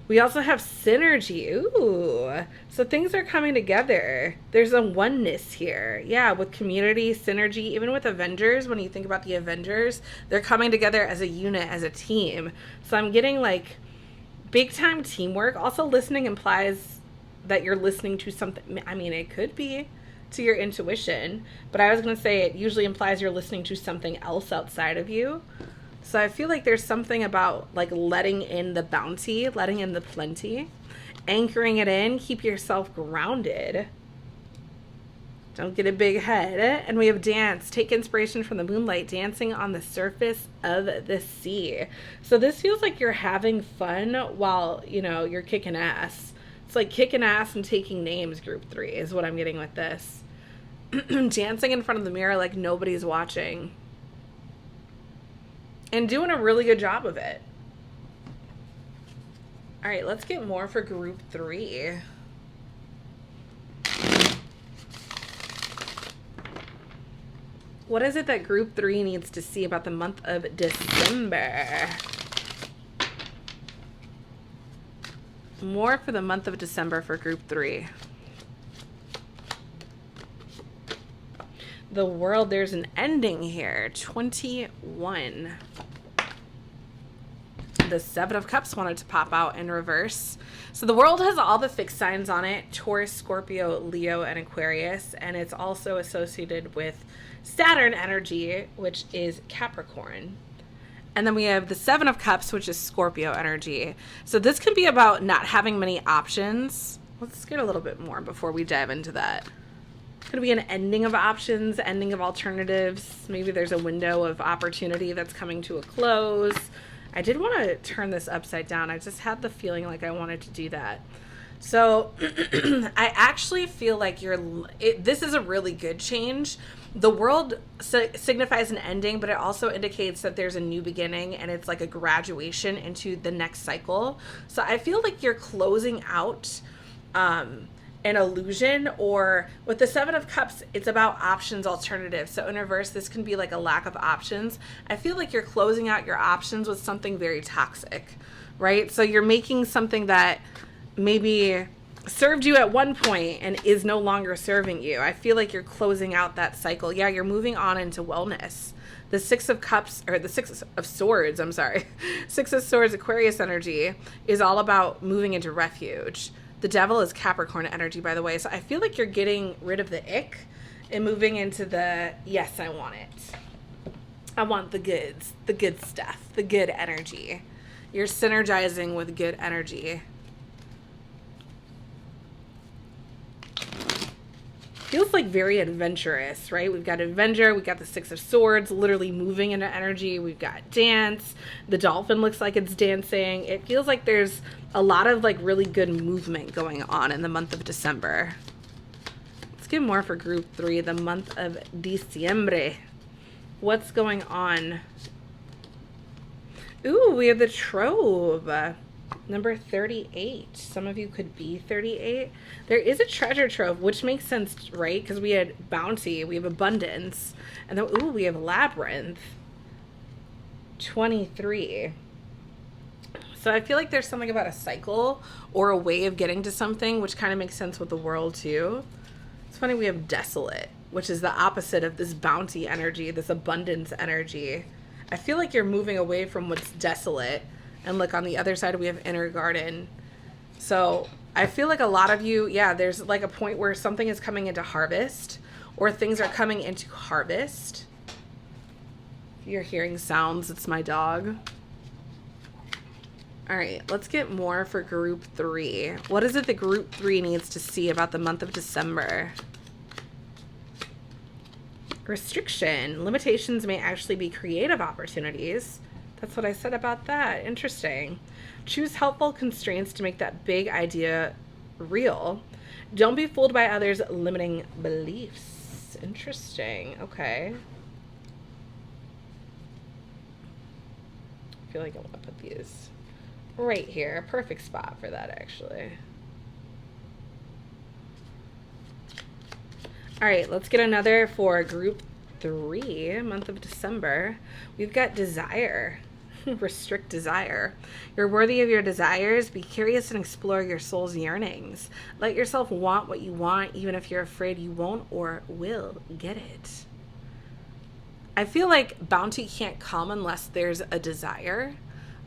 We also have synergy. Ooh, so things are coming together. There's a oneness here. Yeah, with community, synergy, even with Avengers, when you think about the Avengers, they're coming together as a unit, as a team. So I'm getting like Big time teamwork. Also, listening implies that you're listening to something. I mean, it could be to your intuition, but I was going to say it usually implies you're listening to something else outside of you. So I feel like there's something about like letting in the bounty, letting in the plenty, anchoring it in, keep yourself grounded. Don't get a big head. And we have dance. Take inspiration from the moonlight, dancing on the surface of the sea. So this feels like you're having fun while, you know, you're kicking ass. It's like kicking ass and taking names, group 3 is what I'm getting with this. Dancing in front of the mirror like nobody's watching. And doing a really good job of it. All right, let's get more for group 3. What is it that group 3 needs to see about the month of December? More for the month of December for group 3. The world, there's an ending here. 21. The 7 of Cups wanted to pop out in reverse. So the world has all the fixed signs on it: Taurus, Scorpio, Leo, and Aquarius. And it's also associated with Saturn energy, which is Capricorn. And then we have the 7 of Cups, which is Scorpio energy. So this can be about not having many options. Let's get a little bit more before we dive into that. It's going to be an ending of options, ending of alternatives. Maybe there's a window of opportunity that's coming to a close. I did want to turn this upside down. I just had the feeling like I wanted to do that. So I actually feel like this is a really good change. The world signifies an ending, but it also indicates that there's a new beginning, and it's like a graduation into the next cycle. So I feel like you're closing out an illusion, or with the 7 of Cups, it's about options, alternatives. So in reverse, this can be like a lack of options. I feel like you're closing out your options with something very toxic, right? So you're making something that maybe served you at one point and is no longer serving you. I feel like you're closing out that cycle. Yeah, you're moving on into wellness. The 6 of Cups, or the 6 of Swords, I'm sorry. 6 of Swords, Aquarius energy is all about moving into refuge. The Devil is Capricorn energy, by the way. So I feel like you're getting rid of the ick and moving into the, yes, I want it. I want the goods, the good stuff, the good energy. You're synergizing with good energy. Feels like very adventurous, right? We've got adventure, we've got the 6 of Swords, literally moving into energy. We've got dance. The dolphin looks like it's dancing. It feels like there's a lot of like really good movement going on in the month of December. Let's get more for group 3, the month of Diciembre. What's going on? Ooh, we have the Trove. Number 38. Some of you could be 38. There is a treasure trove, which makes sense, right? Because we had bounty, we have abundance, and then, ooh, we have labyrinth. 23. So I feel like there's something about a cycle or a way of getting to something, which kind of makes sense with the world too. It's funny, we have desolate, which is the opposite of this bounty energy, this abundance energy. I feel like you're moving away from what's desolate. And look, on the other side, we have inner garden. So I feel like a lot of you, yeah, there's like a point where something is coming into harvest, or things are coming into harvest. If you're hearing sounds, it's my dog. All right, let's get more for group 3. What is it that group 3 needs to see about the month of December? Restriction. Limitations may actually be creative opportunities. That's what I said about that. Interesting. Choose helpful constraints to make that big idea real. Don't be fooled by others' limiting beliefs. Interesting. Okay. I feel like I want to put these right here. Perfect spot for that, actually. All right, let's get another for group 3, month of December. We've got desire. Restrict desire. You're worthy of your desires. Be curious and explore your soul's yearnings. Let yourself want what you want, even if you're afraid you won't or will get it. I feel like bounty can't come unless there's a desire,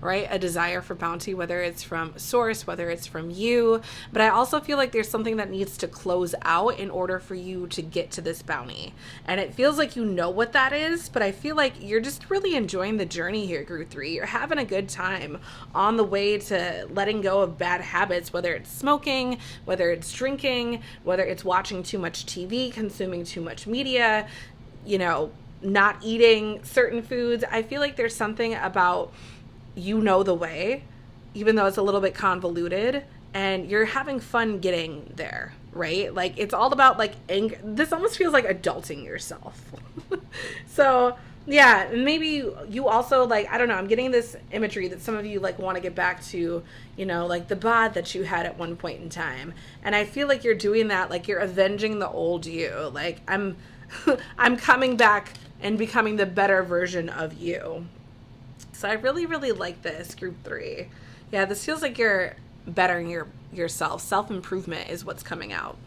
right? A desire for bounty, whether it's from source, whether it's from you. But I also feel like there's something that needs to close out in order for you to get to this bounty. And it feels like you know what that is, but I feel like you're just really enjoying the journey here, Group 3. You're having a good time on the way to letting go of bad habits, whether it's smoking, whether it's drinking, whether it's watching too much TV, consuming too much media, you know, not eating certain foods. I feel like there's something about, you know, the way, even though it's a little bit convoluted, and you're having fun getting there, right? Like, it's all about like anger. This almost feels like adulting yourself. So yeah, and maybe you also, like, I don't know, I'm getting this imagery that some of you like want to get back to, you know, like the bod that you had at one point in time. And I feel like you're doing that, like you're avenging the old you. Like, I'm coming back and becoming the better version of you. So I really, really like this, Group 3. Yeah, this feels like you're bettering yourself. Self-improvement is what's coming out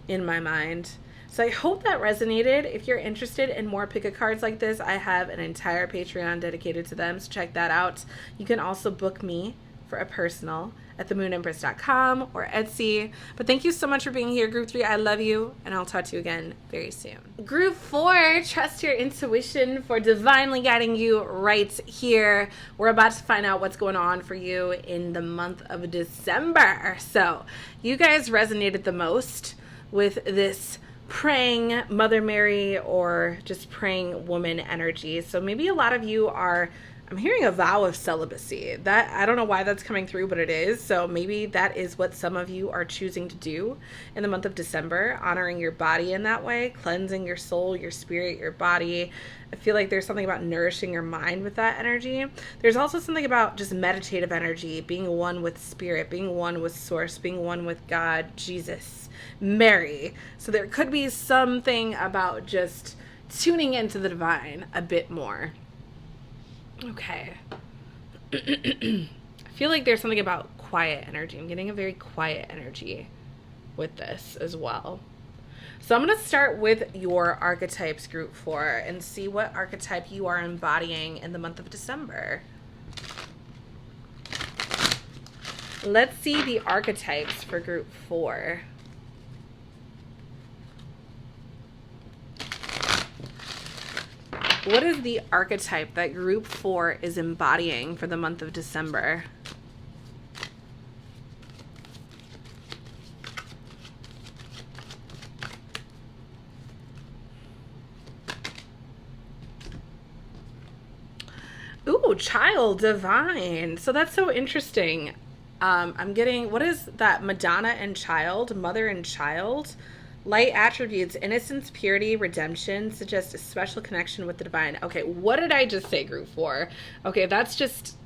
in my mind. So I hope that resonated. If you're interested in more pick-a cards like this, I have an entire Patreon dedicated to them, so check that out. You can also book me for a personal at themoonempress.com or Etsy. But thank you so much for being here, Group 3. I love you, and I'll talk to you again very soon. Group 4, trust your intuition for divinely guiding you right here. We're about to find out what's going on for you in the month of December. So you guys resonated the most with this praying Mother Mary or just praying woman energy. So maybe a lot of you are, I'm hearing a vow of celibacy. That, I don't know why that's coming through, but it is. So maybe that is what some of you are choosing to do in the month of December, honoring your body in that way, cleansing your soul, your spirit, your body. I feel like there's something about nourishing your mind with that energy. There's also something about just meditative energy, being one with spirit, being one with source, being one with God, Jesus, Mary. So there could be something about just tuning into the divine a bit more. Okay. I feel like there's something about quiet energy. I'm getting a very quiet energy with this as well. So I'm going to start with your archetypes, Group 4, and see what archetype you are embodying in the month of December. Let's see the archetypes for Group 4. What is the archetype that Group 4 is embodying for the month of December? Ooh, child divine. So that's so interesting. I'm getting, what is that? Madonna and child, mother and child. Light attributes, innocence, purity, redemption, suggest a special connection with the divine. Okay, what did I just say, Group 4? Okay, that's just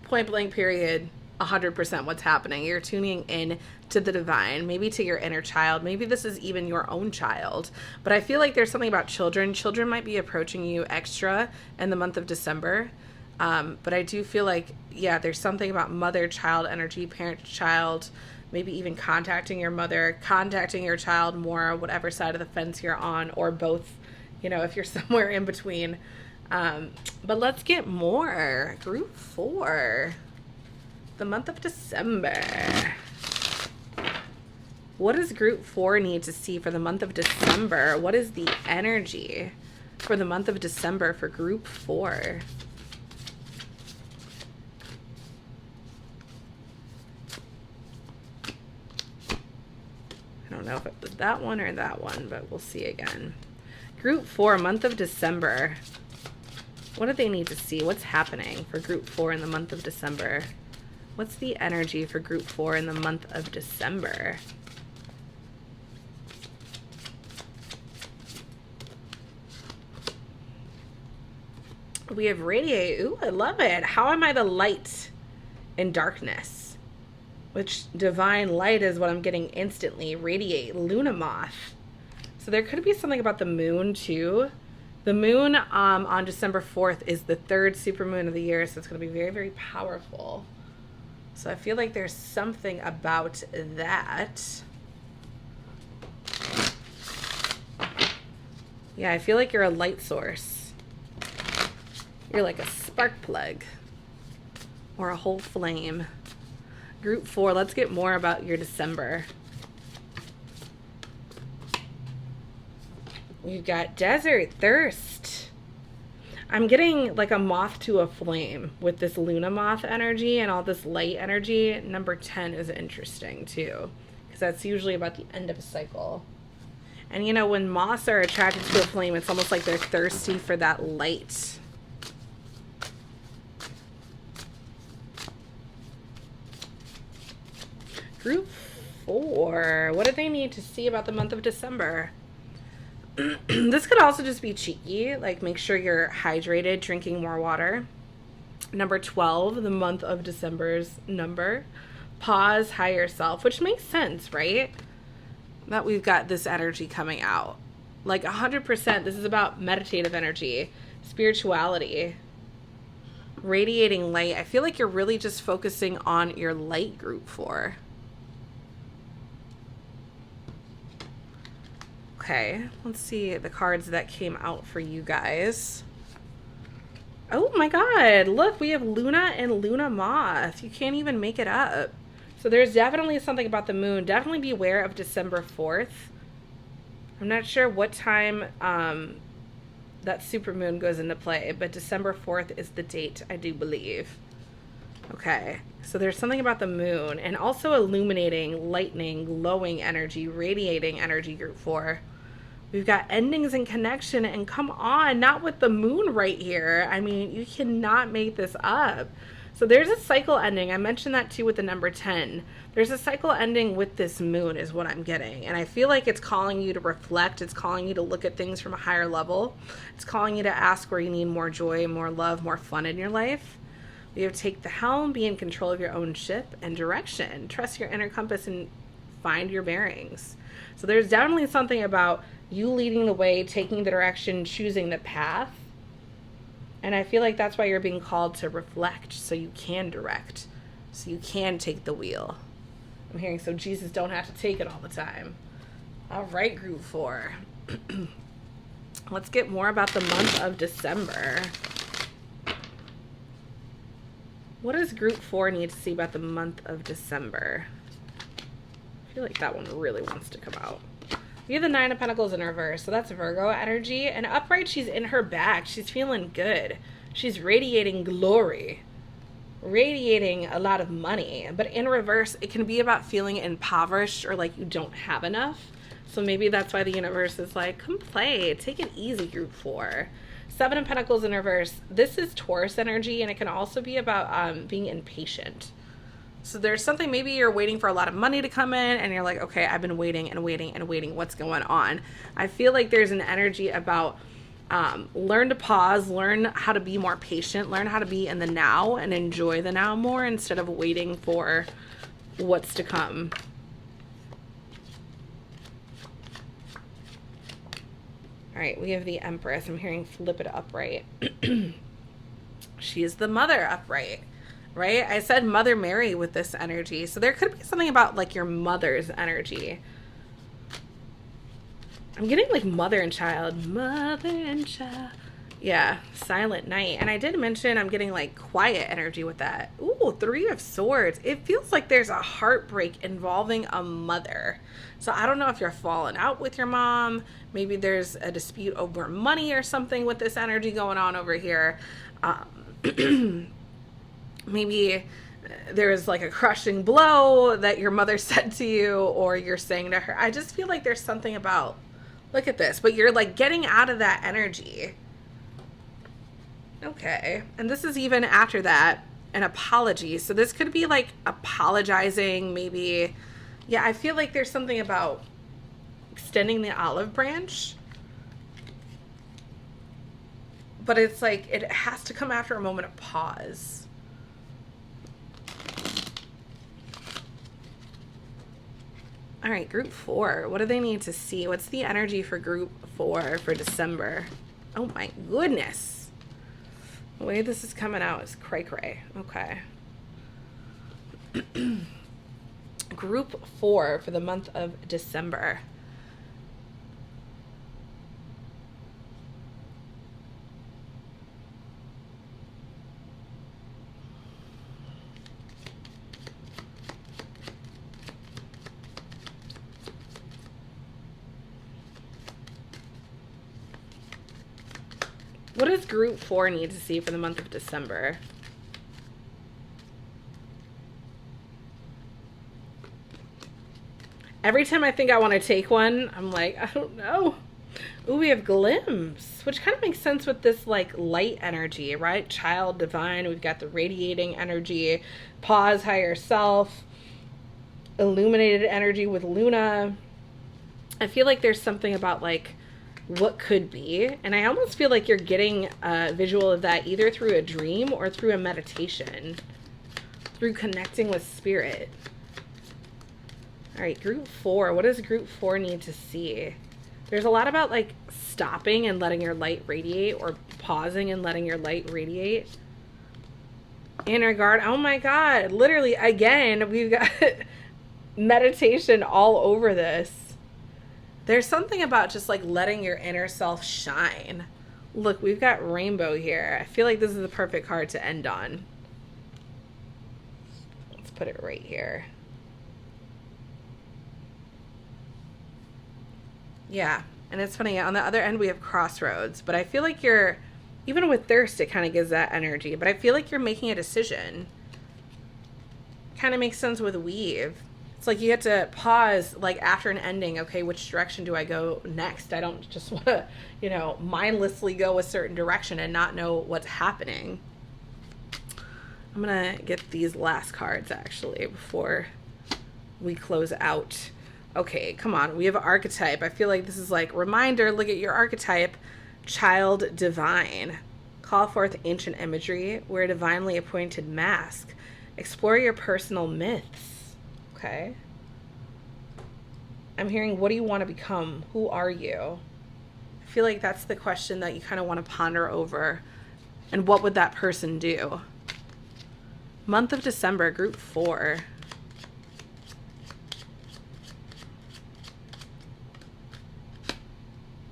point blank period, 100% what's happening. You're tuning in to the divine, maybe to your inner child. Maybe this is even your own child. But I feel like there's something about children. Children might be approaching you extra in the month of December. But I do feel like, yeah, there's something about mother-child energy, parent-child, maybe even contacting your mother, contacting your child more, whatever side of the fence you're on, or both, you know, if you're somewhere in between. But let's get more. Group 4, the month of December. What does Group 4 need to see for the month of December? What is the energy for the month of December for Group 4? I don't know if it was that one or that one, but we'll see again. Group 4, month of December. What do they need to see? What's happening for Group 4 in the month of December? What's the energy for Group 4 in the month of December? We have radiate. Ooh, I love it. How am I the light in darkness? Which divine light is what I'm getting instantly. Radiate, Luna Moth. So there could be something about the moon too. The moon on December 4th is the 3rd supermoon of the year, so it's going to be very, very powerful. So I feel like there's something about that. Yeah, I feel like you're a light source. You're like a spark plug. or a whole flame. Group 4, let's get more about your December. We've got desert, thirst. I'm getting like a moth to a flame with this Luna moth energy and all this light energy. Number 10 is interesting too, because that's usually about the end of a cycle. And you know, when moths are attracted to a flame, it's almost like they're thirsty for that light. Group 4, what do they need to see about the month of December? This could also just be cheeky, like make sure you're hydrated, drinking more water. Number 12, the month of December's number. Pause, higher self, which makes sense, right? That we've got this energy coming out. Like 100%, this is about meditative energy, spirituality, radiating light. I feel like you're really just focusing on your light, group 4. Okay, let's see the cards that came out for you guys. Oh my god, look, we have Luna and Luna Moth. You can't even make it up. So there's definitely something about the moon. Definitely beware of December 4th. I'm not sure what time that supermoon goes into play, but December 4th is the date, I do believe. Okay, so there's something about the moon and also illuminating, lightning, glowing energy, radiating energy, group 4. We've got endings and connection, and come on, not with the moon right here. I mean, you cannot make this up. So there's a cycle ending. I mentioned that too with the number 10. There's a cycle ending with this moon is what I'm getting. And I feel like it's calling you to reflect. It's calling you to look at things from a higher level. It's calling you to ask where you need more joy, more love, more fun in your life. We have take the helm, be in control of your own ship and direction. Trust your inner compass and find your bearings. So there's definitely something about you leading the way, taking the direction, choosing the path. And I feel like that's why you're being called to reflect, so you can direct, so you can take the wheel. I'm hearing so Jesus don't have to take it all the time. All right, group 4. Let's get more about the month of December. What does group 4 need to see about the month of December? I feel like that one really wants to come out. We have the 9 of Pentacles in reverse, so that's Virgo energy. And upright, she's in her bag. She's feeling good. She's radiating glory, radiating a lot of money. But in reverse, it can be about feeling impoverished or like you don't have enough. So maybe that's why the universe is like, come play, take it easy, group 4. 7 of Pentacles in reverse. This is Taurus energy, and it can also be about being impatient. So there's something, maybe you're waiting for a lot of money to come in and you're like, okay, I've been waiting and waiting and waiting. What's going on? I feel like there's an energy about learn to pause, learn how to be more patient, learn how to be in the now and enjoy the now more instead of waiting for what's to come. All right, we have the Empress. I'm hearing flip it upright. She is the mother upright. Right? I said Mother Mary with this energy. So there could be something about like your mother's energy. I'm getting like mother and child. Mother and child. Yeah. Silent night. And I did mention I'm getting like quiet energy with that. Ooh, 3 of Swords. It feels like there's a heartbreak involving a mother. So I don't know if you're falling out with your mom. Maybe there's a dispute over money or something with this energy going on over here. Maybe there's like a crushing blow that your mother said to you or you're saying to her. I just feel like there's something about, look at this, but you're like getting out of that energy. Okay. And this is even after that, an apology. So this could be like apologizing, maybe. Yeah, I feel like there's something about extending the olive branch. But it's like it has to come after a moment of pause. All right, group 4. What do they need to see? What's the energy for group 4 for December? Oh my goodness. The way this is coming out is cray-cray. Okay. Group 4 for the month of December. What does group 4 need to see for the month of December? Every time I think I want to take one, I'm like, I don't know. Ooh, we have glimpse, which kind of makes sense with this like light energy, right? Child, divine. We've got the radiating energy, pause, higher self, illuminated energy with Luna. I feel like there's something about like what could be, and I almost feel like you're getting a visual of that either through a dream or through a meditation, through connecting with spirit. All right, group 4. What does group 4 need to see? There's a lot about like stopping and letting your light radiate, or pausing and letting your light radiate. Inner guard. Oh my God. Literally, again, we've got meditation all over this. There's something about just like letting your inner self shine. Look, we've got rainbow here. I feel like this is the perfect card to end on. Let's put it right here. Yeah, and it's funny, on the other end we have crossroads, but I feel like you're, even with thirst, it kind of gives that energy, but I feel like you're making a decision. Kind of makes sense with weave. It's like you have to pause, like after an ending, okay, which direction do I go next? I don't just want to, you know, mindlessly go a certain direction and not know what's happening. I'm going to get these last cards, actually, before we close out. Okay, come on. We have an archetype. I feel like this is like reminder. Look at your archetype. Child divine. Call forth ancient imagery. Wear a divinely appointed mask. Explore your personal myths. Okay. I'm hearing, what do you want to become? Who are you? I feel like that's the question that you kind of want to ponder over. And what would that person do? Month of December, group 4.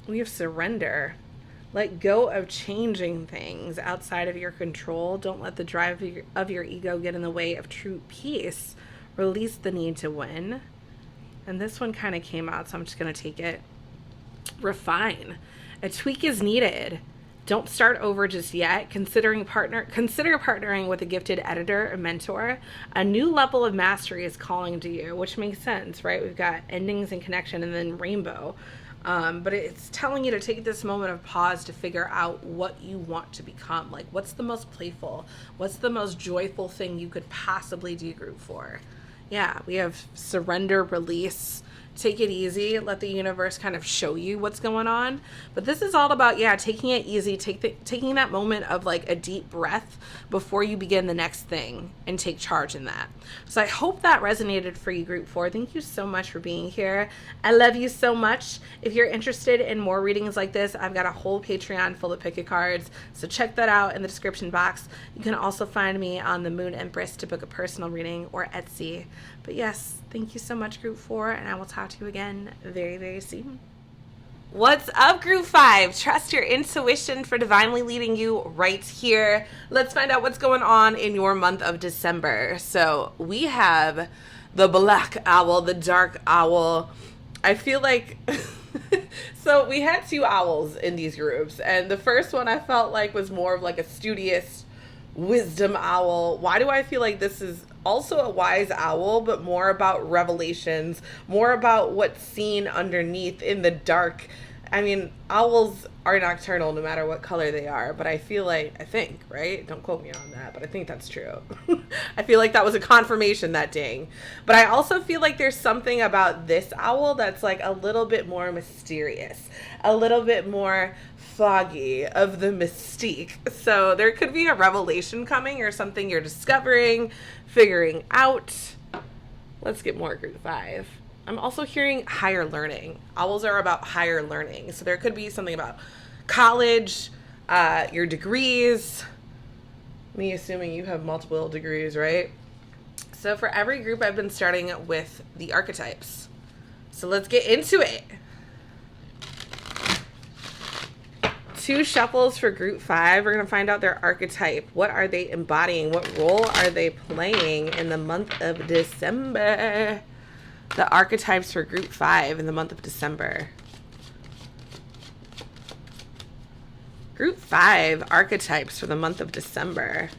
We have surrender. Let go of changing things outside of your control. Don't let the drive of your ego get in the way of true peace. Release the need to win. And this one kind of came out, so I'm just going to take it. Refine. A tweak is needed. Don't start over just yet. Consider partnering with a gifted editor or mentor. A new level of mastery is calling to you, which makes sense, right? We've got endings and connection and then rainbow. But it's telling you to take this moment of pause to figure out what you want to become. Like, what's the most playful? What's the most joyful thing you could possibly do group 4? Yeah, we have surrender, release, take it easy, let the universe kind of show you what's going on. But this is all about, yeah, taking it easy, taking that moment of like a deep breath before you begin the next thing and take charge in that. So I hope that resonated for you, group 4. Thank you so much for being here. I love you so much. If you're interested in more readings like this, I've got a whole Patreon full of pick a cards. So check that out in the description box. You can also find me on the Moon Empress to book a personal reading, or Etsy. But yes, thank you so much, group 4, and I will talk to you again very, very soon. What's up, group 5? Trust your intuition for divinely leading you right here. Let's find out what's going on in your month of December. So we have the black owl, the dark owl. I feel like so we had 2 owls in these groups, and the first one I felt like was more of like a studious wisdom owl. Why do I feel like this is also a wise owl, but more about revelations, more about what's seen underneath in the dark? I mean, owls are nocturnal no matter what color they are, but I think, right? Don't quote me on that, but I think that's true. I feel like that was a confirmation that dang. But I also feel like there's something about this owl that's like a little bit more mysterious, a little bit more foggy of the mystique. So there could be a revelation coming or something you're discovering, figuring out. Let's get more group 5. I'm also hearing higher learning. Owls are about higher learning. So there could be something about college, your degrees. Me assuming you have multiple degrees, right? So for every group, I've been starting with the archetypes. So let's get into it. 2 shuffles for group 5. We're going to find out their archetype. What are they embodying? What role are they playing in the month of December? The archetypes for group 5 in the month of December. Group 5, archetypes for the month of December.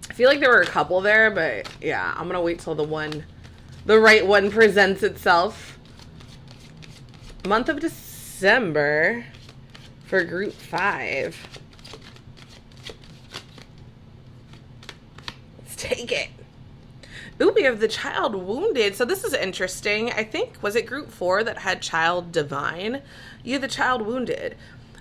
I feel like there were a couple there, but yeah, I'm going to wait till the right one presents itself. Month of December for group 5. Let's take it. Ooh, we have the child wounded. So this is interesting. I think, was it group 4 that had child divine? You have the child wounded.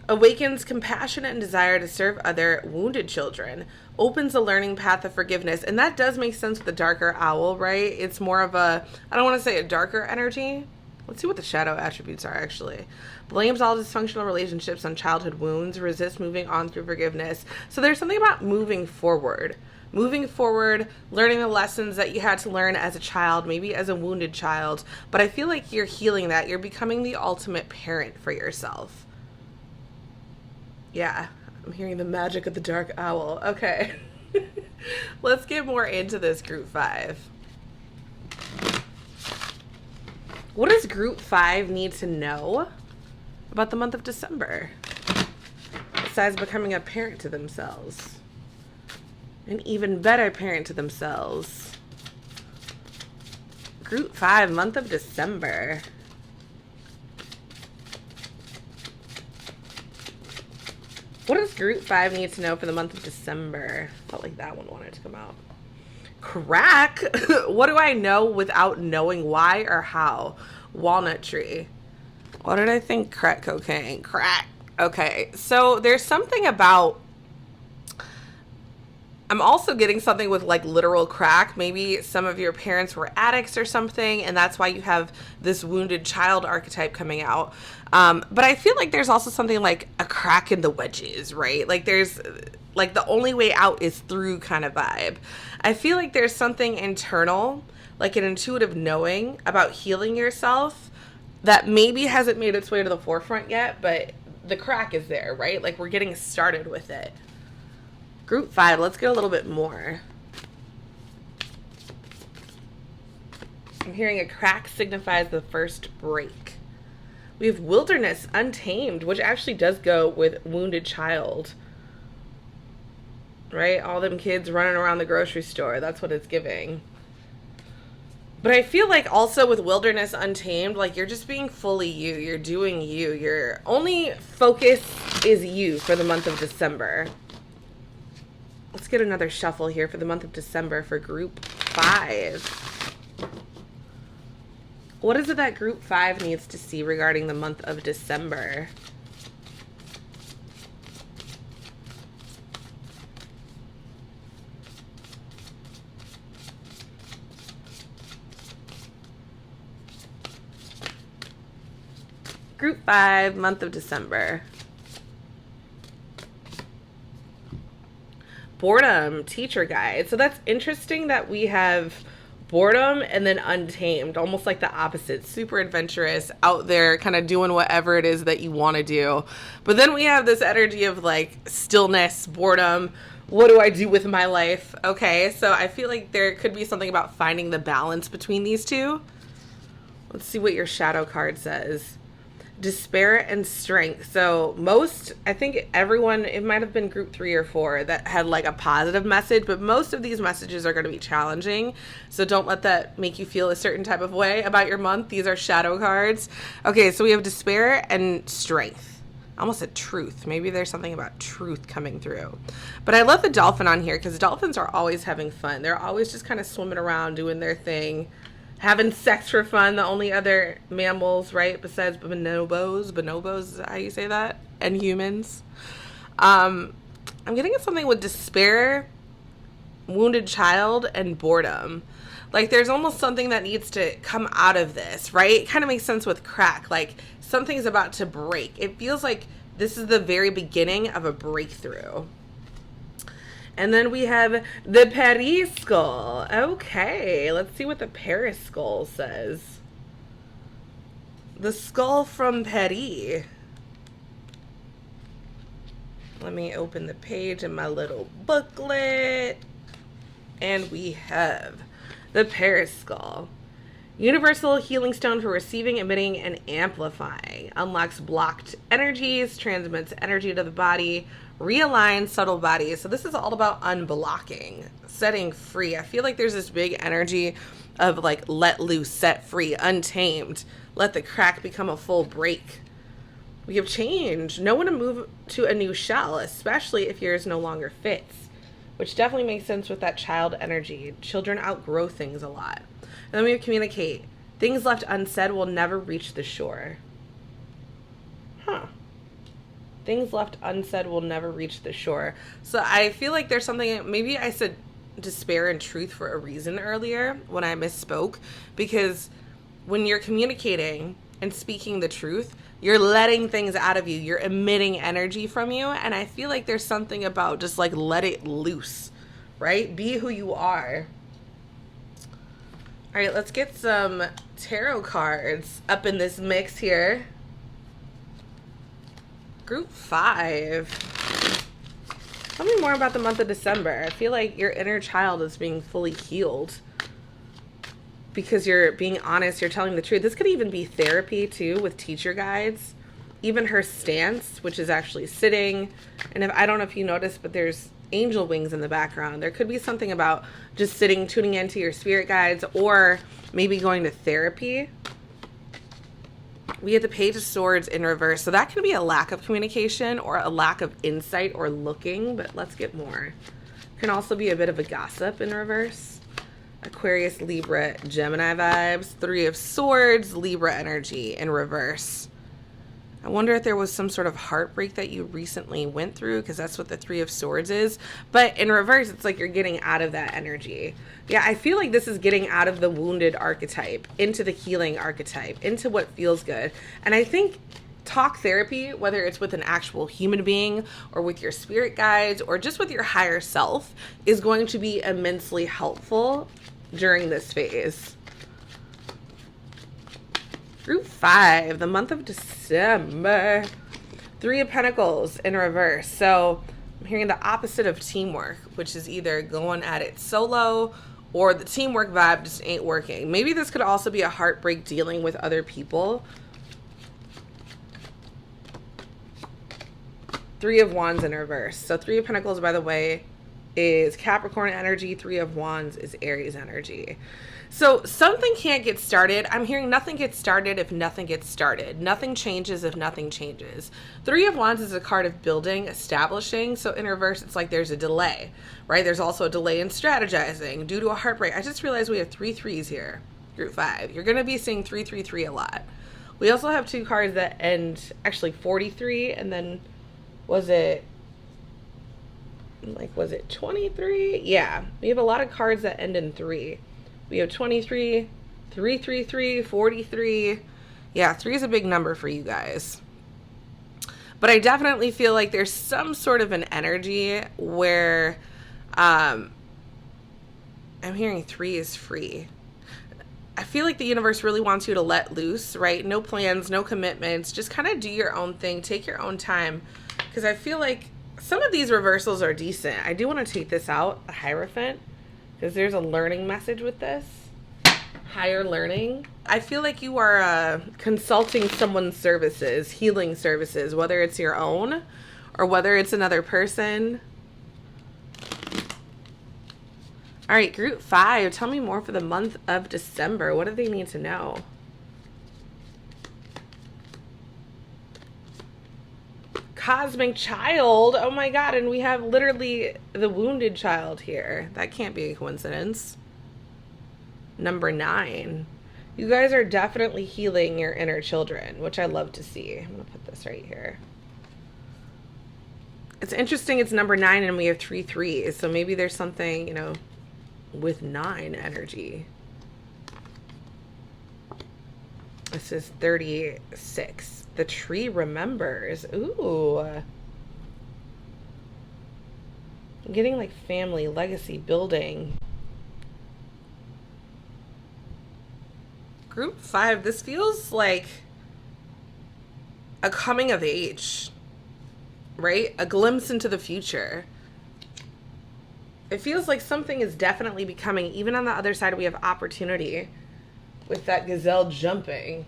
Awakens compassion and desire to serve other wounded children. Opens a learning path of forgiveness. And that does make sense with the darker owl, right? It's more of a, I don't want to say a darker energy. Let's see what the shadow attributes are actually. Blames all dysfunctional relationships on childhood wounds. Resists moving on through forgiveness. So there's something about moving forward. Moving forward, learning the lessons that you had to learn as a child, maybe as a wounded child. But I feel like you're healing that. You're becoming the ultimate parent for yourself. Yeah, I'm hearing the magic of the dark owl. Okay. Let's get more into this group 5. What does group 5 need to know about the month of December? Besides becoming a parent to themselves. An even better parent to themselves. Group 5, month of December. What does group 5 need to know for the month of December? Felt like that one wanted to come out. Crack? What do I know without knowing why or how? Walnut tree. What did I think? Crack cocaine. Crack. Okay, so there's something about, I'm also getting something with like literal crack. Maybe some of your parents were addicts or something, and that's why you have this wounded child archetype coming out. But I feel like there's also something like a crack in the wedges, right? Like there's like the only way out is through kind of vibe. I feel like there's something internal, like an intuitive knowing about healing yourself that maybe hasn't made its way to the forefront yet, but the crack is there, right? Like we're getting started with it. Group 5, let's get a little bit more. I'm hearing a crack signifies the first break. We have wilderness untamed, which actually does go with wounded child. Right? All them kids running around the grocery store. That's what it's giving. But I feel like also with wilderness untamed, like you're just being fully you. You're doing you. Your only focus is you for the month of December. Let's get another shuffle here for the month of December for group 5. What is it that group 5 needs to see regarding the month of December? Group 5, month of December. Boredom, teacher guide. So that's interesting that we have boredom and then untamed, almost like the opposite. Super adventurous, out there, kind of doing whatever it is that you want to do. But then we have this energy of like stillness, boredom. What do I do with my life? Okay, so I feel like there could be something about finding the balance between these two. Let's see what your shadow card says. Despair and strength. So most, I think everyone, it might have been group 3 or 4 that had like a positive message, but most of these messages are going to be challenging. So don't let that make you feel a certain type of way about your month. These are shadow cards. Okay, so we have despair and strength. I almost said truth. Maybe there's something about truth coming through. But I love the dolphin on here because dolphins are always having fun. They're always just kind of swimming around doing their thing. Having sex for fun, the only other mammals, right, besides bonobos, is that how you say that? And humans. I'm getting at something with despair, wounded child, and boredom. Like, there's almost something that needs to come out of this, right? It kind of makes sense with crack. Like, something's about to break. It feels like this is the very beginning of a breakthrough. And then we have the Paris skull. Okay, let's see what the Paris skull says. The skull from Paris. Let me open the page in my little booklet. And we have the Paris skull. Universal healing stone for receiving, emitting, and amplifying. Unlocks blocked energies, transmits energy to the body, realigns subtle bodies. So this is all about unblocking, setting free. I feel like there's this big energy of like let loose, set free, untamed. Let the crack become a full break. We have change. Know when to move to a new shell, especially if yours no longer fits, which definitely makes sense with that child energy. Children outgrow things a lot. And then we have communicate. Things left unsaid will never reach the shore. Huh. Things left unsaid will never reach the shore. So I feel like there's something, maybe I said despair and truth for a reason earlier when I misspoke, because when you're communicating and speaking the truth, you're letting things out of you. You're emitting energy from you. And I feel like there's something about just like let it loose, right? Be who you are. All right, let's get some tarot cards up in this mix here. Group 5. Tell me more about the month of December. I feel like your inner child is being fully healed because you're being honest, you're telling the truth. This could even be therapy too with teacher guides. Even her stance, which is actually sitting. And if I don't know if you noticed, but there's angel wings in the background. There could be something about just sitting, tuning into your spirit guides, or maybe going to therapy. We have the Page of Swords in reverse. So that can be a lack of communication or a lack of insight or looking, but let's get more. Can also be a bit of a gossip in reverse. Aquarius, Libra, Gemini vibes. 3 of Swords, Libra energy in reverse. I wonder if there was some sort of heartbreak that you recently went through, because that's what the 3 of Swords is. But in reverse, it's like you're getting out of that energy. Yeah, I feel like this is getting out of the wounded archetype into the healing archetype, into what feels good. And I think talk therapy, whether it's with an actual human being or with your spirit guides or just with your higher self, is going to be immensely helpful during this phase. Group 5, the month of December. 3 of Pentacles in reverse. So I'm hearing the opposite of teamwork, which is either going at it solo or the teamwork vibe just ain't working. Maybe this could also be a heartbreak dealing with other people. 3 of Wands in reverse. So 3 of Pentacles, by the way, is Capricorn energy. 3 of Wands is Aries energy. So something can't get started. I'm hearing nothing gets started if nothing gets started. Nothing changes if nothing changes. 3 of Wands is a card of building, establishing. So in reverse, it's like there's a delay, right? There's also a delay in strategizing due to a heartbreak. I just realized we have 3 threes here. Group 5. You're going to be seeing 333 a lot. We also have 2 cards that end actually 43, and then was it 23? Yeah, we have a lot of cards that end in 3. We have 23, 333, 43. Yeah, 3 is a big number for you guys. But I definitely feel like there's some sort of an energy where I'm hearing 3 is free. I feel like the universe really wants you to let loose, right? No plans, no commitments. Just kind of do your own thing. Take your own time. Because I feel like some of these reversals are decent. I do want to take this out, the Hierophant, because there's a learning message with this. Higher learning. I feel like you are consulting someone's services, healing services, whether it's your own or whether it's another person. All right, group 5. Tell me more for the month of December. What do they need to know? Cosmic child. Oh my God. And we have literally the wounded child here. That can't be a coincidence. Number 9. You guys are definitely healing your inner children, which I love to see. I'm going to put this right here. It's interesting. It's number 9 and we have 3 threes. So maybe there's something, you know, with 9 energy. This is 36. The tree remembers. Ooh. I'm getting like family, legacy, building. Group 5. This feels like a coming of age, right? A glimpse into the future. It feels like something is definitely becoming, even on the other side, we have opportunity. with that gazelle jumping.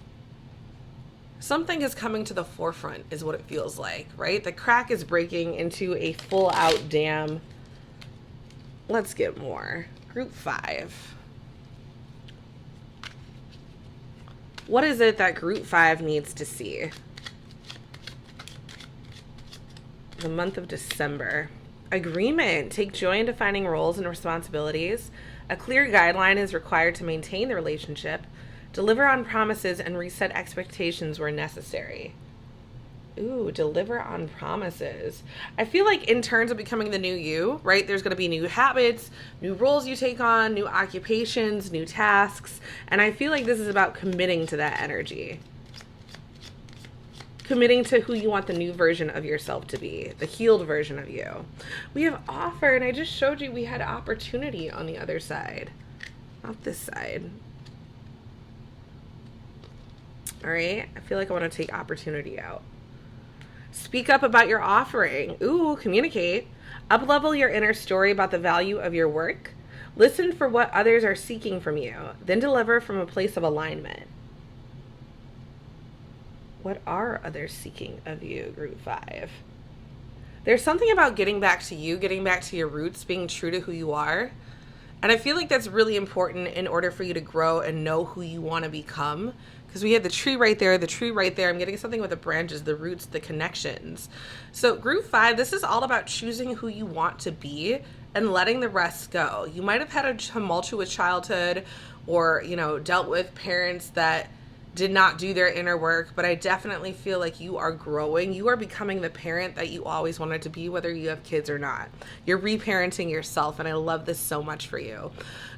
Something is coming to the forefront is what it feels like, right? The crack is breaking into a full out dam. Let's get more. Group 5. What is it that group 5 needs to see? The month of December. Agreement. Take joy in defining roles and responsibilities. A clear guideline is required to maintain the relationship. Deliver on promises and reset expectations where necessary. Ooh, deliver on promises. I feel like in terms of becoming the new you, right? There's going to be new habits, new roles you take on, new occupations, new tasks. And I feel like this is about committing to that energy. Committing to who you want the new version of yourself to be, the healed version of you. We have offer, and I just showed you we had opportunity on the other side, not this side. All right, I feel like I want to take opportunity out. Speak up about your offering. Ooh, communicate. Up-level your inner story about the value of your work. Listen for what others are seeking from you, then deliver from a place of alignment. What are others seeking of you, group 5? There's something about getting back to you, getting back to your roots, being true to who you are. And I feel like that's really important in order for you to grow and know who you want to become. Because we have the tree right there, the tree right there. I'm getting something with the branches, the roots, the connections. So group 5, this is all about choosing who you want to be and letting the rest go. You might have had a tumultuous childhood or, dealt with parents that did not do their inner work, but I definitely feel like you are growing. You are becoming the parent that you always wanted to be, whether you have kids or not. You're reparenting yourself, and I love this so much for you.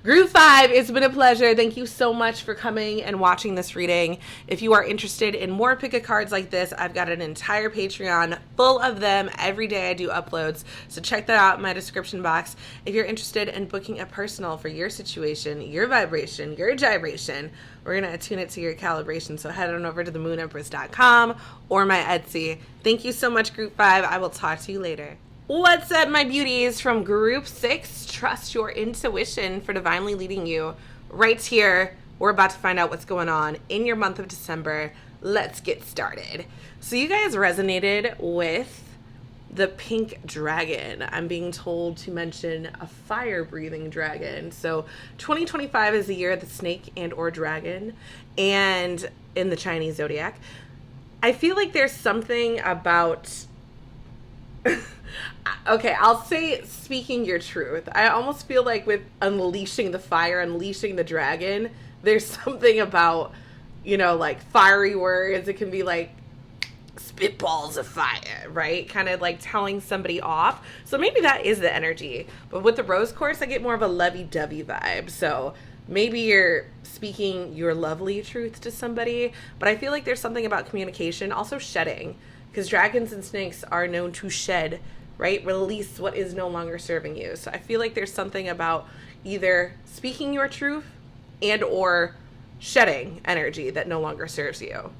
Group 5, it's been a pleasure. Thank you so much for coming and watching this reading. If you are interested in more pick a cards like this, I've got an entire Patreon full of them. Every day I do uploads, so check that out in my description box. If you're interested in booking a personal for your situation, your vibration, your gyration, we're going to attune it to your calibration, so head on over to themoonempress.com or my Etsy. Thank you so much, Group 5. I will talk to you later. What's up, my beauties? From Group 6, trust your intuition for divinely leading you. Right here, we're about to find out what's going on in your month of December. Let's get started. So you guys resonated with the pink dragon. I'm being told to mention a fire-breathing dragon. So 2025 is the year of the snake and or dragon, and in the Chinese zodiac. I feel like there's something about okay, I'll say speaking your truth. I almost feel like with unleashing the fire, unleashing the dragon, there's something about, like fiery words. It can be like spitballs of fire, right? Kind of like telling somebody off. So maybe that is the energy. But with the rose quartz, I get more of a lovey-dovey vibe. So maybe you're speaking your lovely truth to somebody. But I feel like there's something about communication, also shedding. Because dragons and snakes are known to shed, right? Release what is no longer serving you. So I feel like there's something about either speaking your truth and or shedding energy that no longer serves you.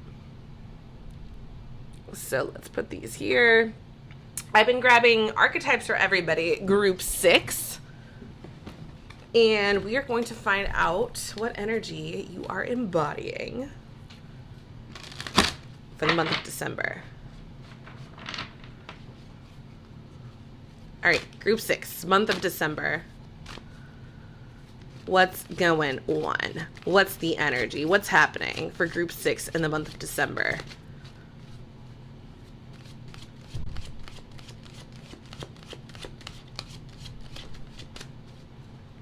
So let's put these here. I've been grabbing archetypes for everybody, group 6. And we are going to find out what energy you are embodying for the month of December. All right, group 6, month of December. What's going on? What's the energy? What's happening for group 6 in the month of December?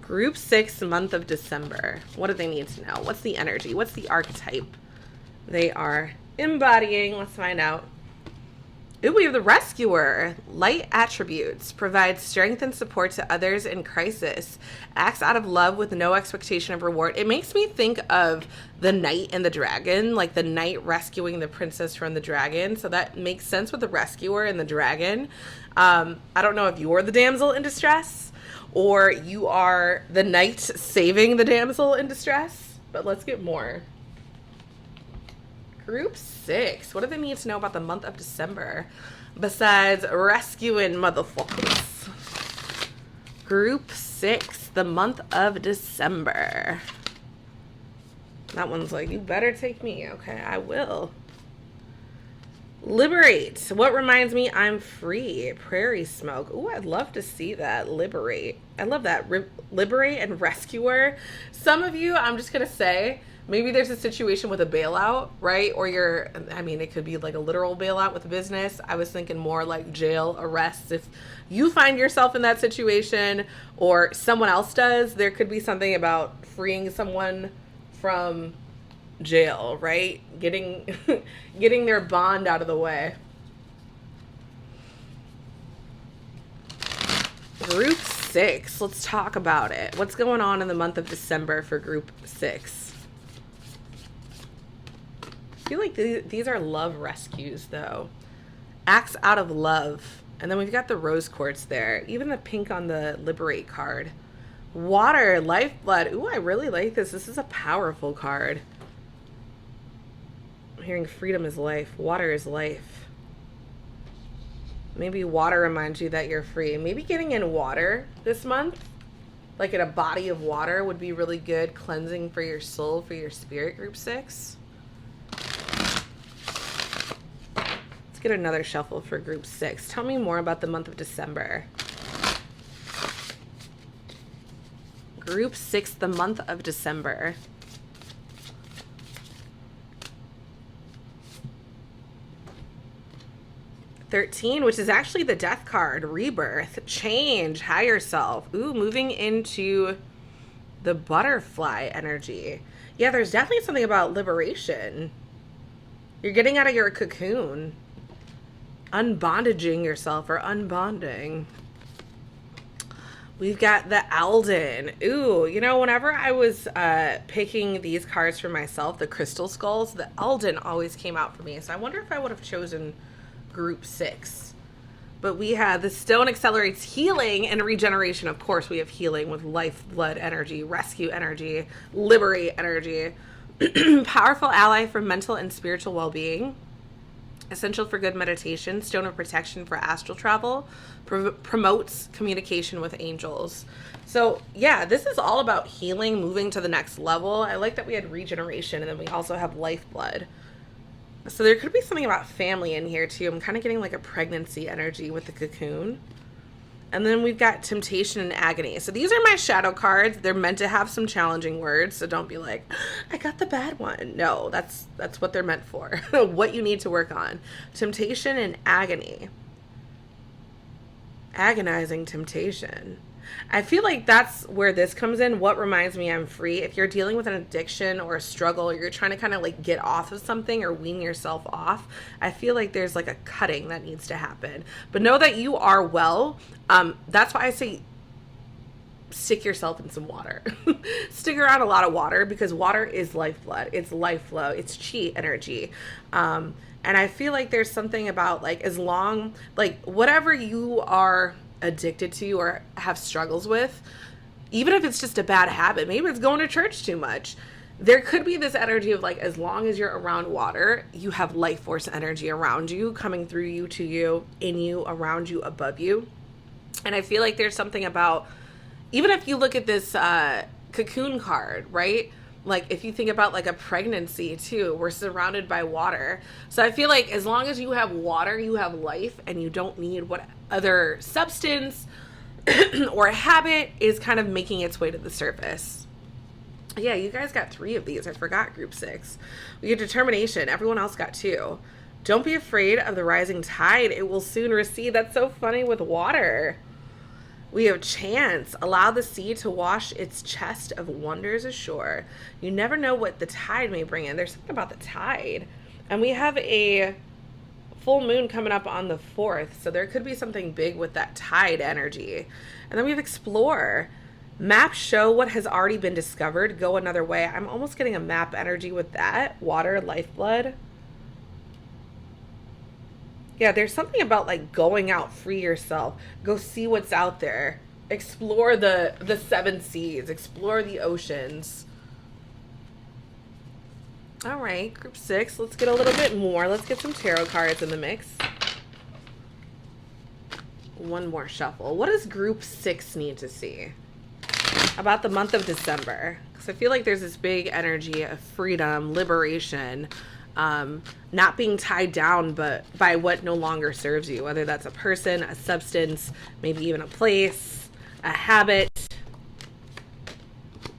Group 6, month of December. What do they need to know? What's the energy? What's the archetype they are embodying? Let's find out. Ooh, we have the rescuer. Light attributes. Provides strength and support to others in crisis. Acts out of love with no expectation of reward. It makes me think of the knight and the dragon, like the knight rescuing the princess from the dragon. So that makes sense with the rescuer and the dragon. I don't know if you're the damsel in distress or you are the knight saving the damsel in distress, but let's get more. Group 6. What do they need to know about the month of December besides rescuing motherfuckers? Group 6, the month of December. That one's like, you better take me. Okay, I will. Liberate. What reminds me I'm free? Prairie smoke. Ooh, I'd love to see that. Liberate. I love that. Liberate and rescuer. Some of you, I'm just going to say, maybe there's a situation with a bailout, right? Or I mean, it could be like a literal bailout with a business. I was thinking more like jail, arrests. If you find yourself in that situation or someone else does, there could be something about freeing someone from jail, right? Getting their bond out of the way. Group 6. Let's talk about it. What's going on in the month of December for group 6? I feel like these are love rescues, though. Acts out of love. And then we've got the rose quartz there. Even the pink on the liberate card. Water, lifeblood. Ooh, I really like this. This is a powerful card. I'm hearing freedom is life. Water is life. Maybe water reminds you that you're free. Maybe getting in water this month, like in a body of water, would be really good. Cleansing for your soul, for your spirit, group 6. Let's get another shuffle for group 6. Tell me more about the month of December. Group 6, the month of December. 13, which is actually the death card. Rebirth, change, higher self. Ooh, moving into the butterfly energy. Yeah, there's definitely something about liberation. You're getting out of your cocoon. Unbondaging yourself or unbonding. We've got the Alden. Ooh, you know, whenever I was picking these cards for myself, the crystal skulls, the Alden always came out for me. So I wonder if I would have chosen group 6. But we have the stone accelerates healing and regeneration. Of course, we have healing with lifeblood energy, rescue energy, liberate energy. Powerful ally for mental and spiritual well-being. Essential for good meditation. Stone of protection for astral travel. Promotes communication with angels. So yeah, this is all about healing, moving to the next level. I like that we had regeneration, and then we also have lifeblood. So there could be something about family in here too. I'm kind of getting like a pregnancy energy with the cocoon. And then we've got temptation and agony. So these are my shadow cards. They're meant to have some challenging words. So don't be like, I got the bad one. No, that's what they're meant for. What you need to work on. Temptation and agony. Agonizing temptation. I feel like that's where this comes in. What reminds me I'm free. If you're dealing with an addiction or a struggle, or you're trying to kind of like get off of something or wean yourself off, I feel like there's like a cutting that needs to happen. But know that you are well. That's why I say stick yourself in some water. Stick around a lot of water, because water is lifeblood. It's life flow. It's chi energy. And I feel like there's something about like, as long, like whatever you are addicted to or have struggles with, even if it's just a bad habit, maybe it's going to church too much, there could be this energy of like, as long as you're around water, you have life force energy around you, coming through you, to you, in you, around you, above you. And I feel like there's something about, even if you look at this cocoon card, right? Like if you think about like a pregnancy too, we're surrounded by water. So I feel like as long as you have water, you have life, and you don't need what other substance or a habit is kind of making its way to the surface. Yeah, you guys got 3 of these. I forgot group 6. We get determination. Everyone else got 2. Don't be afraid of the rising tide. It will soon recede. That's so funny with water. We have chance. Allow the sea to wash its chest of wonders ashore. You never know what the tide may bring in. There's something about the tide. And we have a full moon coming up on the 4th. So there could be something big with that tide energy. And then we have explore. Maps show what has already been discovered. Go another way. I'm almost getting a map energy with that. Water, lifeblood. Yeah, there's something about like going out, free yourself, go see what's out there, explore the 7 seas, explore the oceans. All right, group 6, let's get a little bit more. Let's get some tarot cards in the mix. One more shuffle. What does group 6 need to see? about the month of December, because I feel like there's this big energy of freedom, liberation, not being tied down but by what no longer serves you, whether that's a person, a substance, maybe even a place, a habit.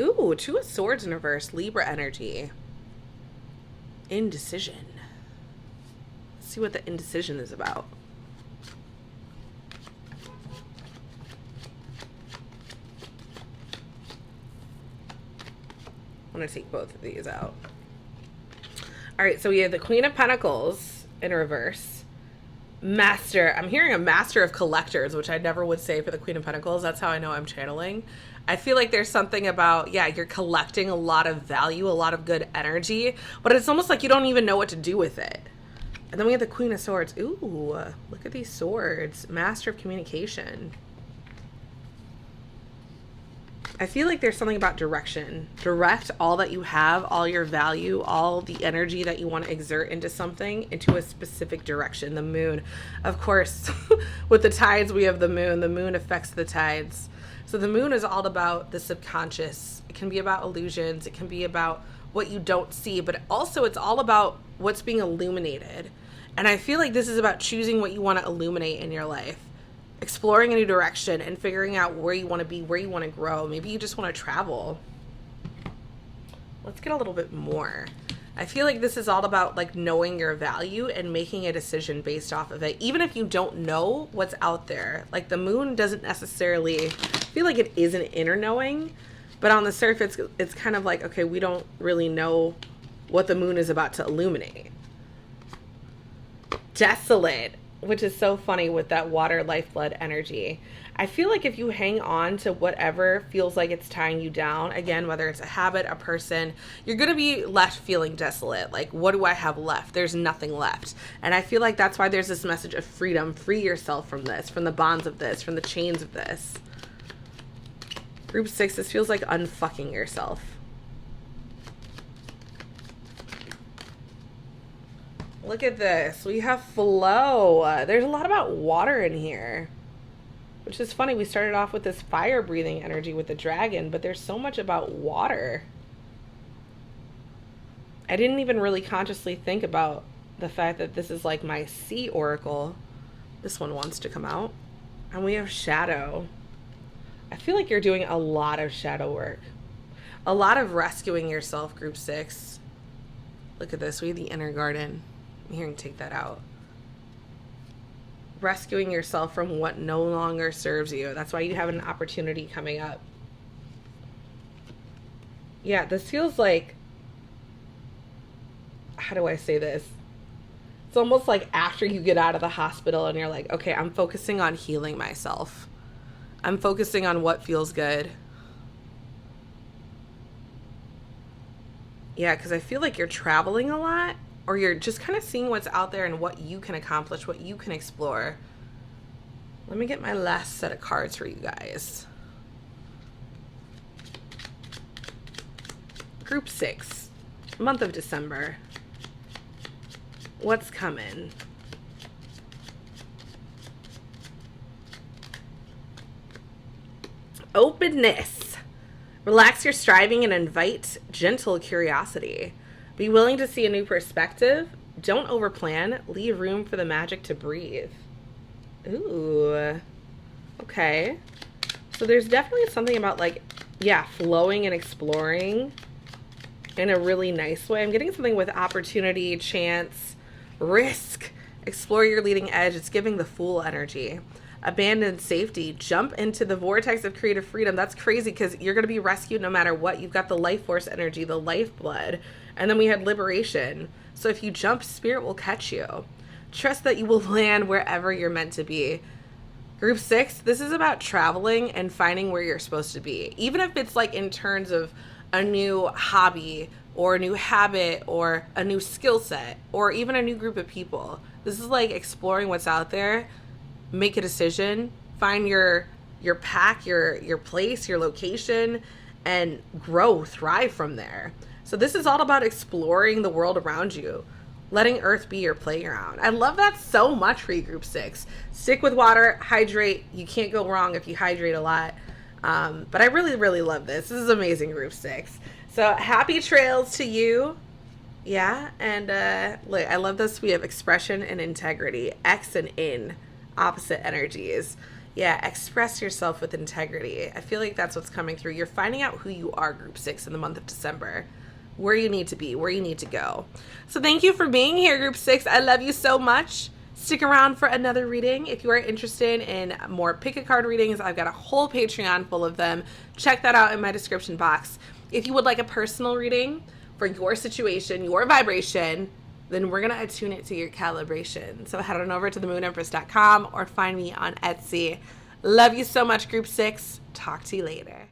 Ooh, Two of Swords in reverse, Libra energy. Indecision. Let's see what the indecision is about. I'm going to take both of these out. All right, so we have the Queen of Pentacles in reverse. Master. I'm hearing a Master of Collectors, which I never would say for the Queen of Pentacles. That's how I know I'm channeling. I feel like there's something about, yeah, you're collecting a lot of value, a lot of good energy, but it's almost like you don't even know what to do with it. And then we have the Queen of Swords. Ooh, look at these swords. Master of Communication. I feel like there's something about direction. Direct all that you have, all your value, all the energy that you want to exert into something, into a specific direction. The moon. Of course, with the tides, we have the moon. The moon affects the tides. So the moon is all about the subconscious. It can be about illusions. It can be about what you don't see, but also it's all about what's being illuminated. And I feel like this is about choosing what you want to illuminate in your life. Exploring a new direction and figuring out where you want to be, where you want to grow. Maybe you just want to travel. Let's get a little bit more. I feel like this is all about like knowing your value and making a decision based off of it. Even if you don't know what's out there. Like the moon doesn't necessarily feel like it is an inner knowing, but on the surface it's kind of like, okay, we don't really know what the moon is about to illuminate. Desolate, which is so funny with that water lifeblood energy. I feel like if you hang on to whatever feels like it's tying you down, again, whether it's a habit, a person, you're going to be left feeling desolate. Like, what do I have left? There's nothing left. And I feel like that's why there's this message of freedom. Free yourself from this, from the bonds of this, from the chains of this. Group 6, this feels like unfucking yourself. Look at this. We have flow. There's a lot about water in here, which is funny. We started off with this fire breathing energy with the dragon, but there's so much about water. I didn't even really consciously think about the fact that this is like my sea oracle. This one wants to come out. And we have shadow. I feel like you're doing a lot of shadow work. A lot of rescuing yourself, group 6. Look at this. We have the inner garden. I'm hearing take that out. Rescuing yourself from what no longer serves you. That's why you have an opportunity coming up. Yeah, this feels like, how do I say this? It's almost like after you get out of the hospital and you're like, okay, I'm focusing on healing myself. I'm focusing on what feels good. Yeah, because I feel like you're traveling a lot, or you're just kind of seeing what's out there and what you can accomplish, what you can explore. Let me get my last set of cards for you guys. Group 6, month of December. What's coming? Openness. Relax your striving and invite gentle curiosity. Be willing to see a new perspective. Don't overplan. Leave room for the magic to breathe. Ooh. Okay. So there's definitely something about like, yeah, flowing and exploring in a really nice way. I'm getting something with opportunity, chance, risk. Explore your leading edge. It's giving the Fool energy. Abandon safety. Jump into the vortex of creative freedom. That's crazy because you're going to be rescued no matter what. You've got the life force energy, the lifeblood. And then we had liberation. So if you jump, spirit will catch you. Trust that you will land wherever you're meant to be. Group 6, this is about traveling and finding where you're supposed to be. Even if it's like in terms of a new hobby or a new habit or a new skill set or even a new group of people. This is like exploring what's out there. Make a decision. Find your pack, your place, your location, and grow, thrive from there. So this is all about exploring the world around you, letting Earth be your playground. I love that so much for you, Group 6. Stick with water, hydrate. You can't go wrong if you hydrate a lot. But I really, really love this. This is amazing, Group 6. So happy trails to you. Yeah, and look, I love this. We have expression and integrity. X and in, opposite energies. Yeah, express yourself with integrity. I feel like that's what's coming through. You're finding out who you are, Group 6, in the month of December. Where you need to be, where you need to go. So thank you for being here, Group 6. I love you so much. Stick around for another reading. If you are interested in more pick a card readings, I've got a whole Patreon full of them. Check that out in my description box. If you would like a personal reading for your situation, your vibration, then we're going to attune it to your calibration. So head on over to themoonempress.com or find me on Etsy. Love you so much, Group 6. Talk to you later.